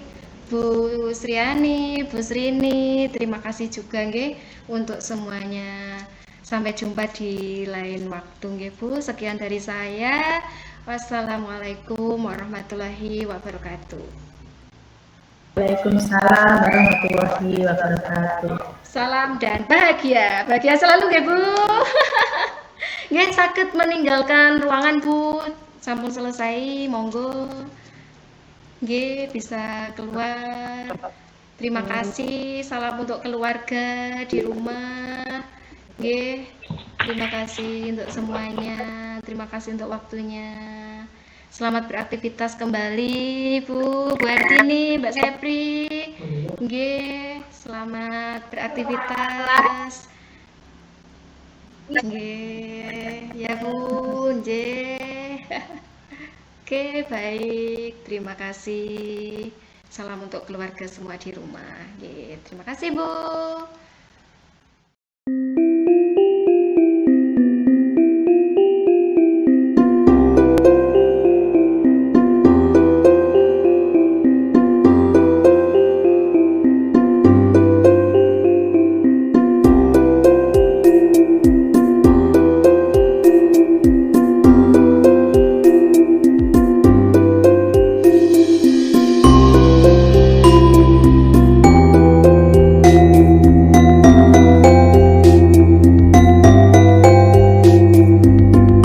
Bu Sriani, Bu Srini, terima kasih juga nggih untuk semuanya. Sampai jumpa di lain waktu nggih Bu. Sekian dari saya. Wassalamualaikum warahmatullahi wabarakatuh. Waalaikumsalam warahmatullahi wabarakatuh. Salam dan bahagia. Bahagia selalu nggih Bu. Nggih saged meninggalkan ruangan Bu. Sampun selesai, monggo. nggih bisa keluar. Terima kasih, salam untuk keluarga di rumah. Nggih, terima kasih untuk semuanya. Terima kasih untuk waktunya. Selamat beraktivitas kembali, Bu Hartini, Mbak Sepri. Nggih, selamat beraktivitas. Nggih, ya Bu, nggih. Oke, baik. Terima kasih. Salam untuk keluarga semua di rumah. Nggih, terima kasih, Bu.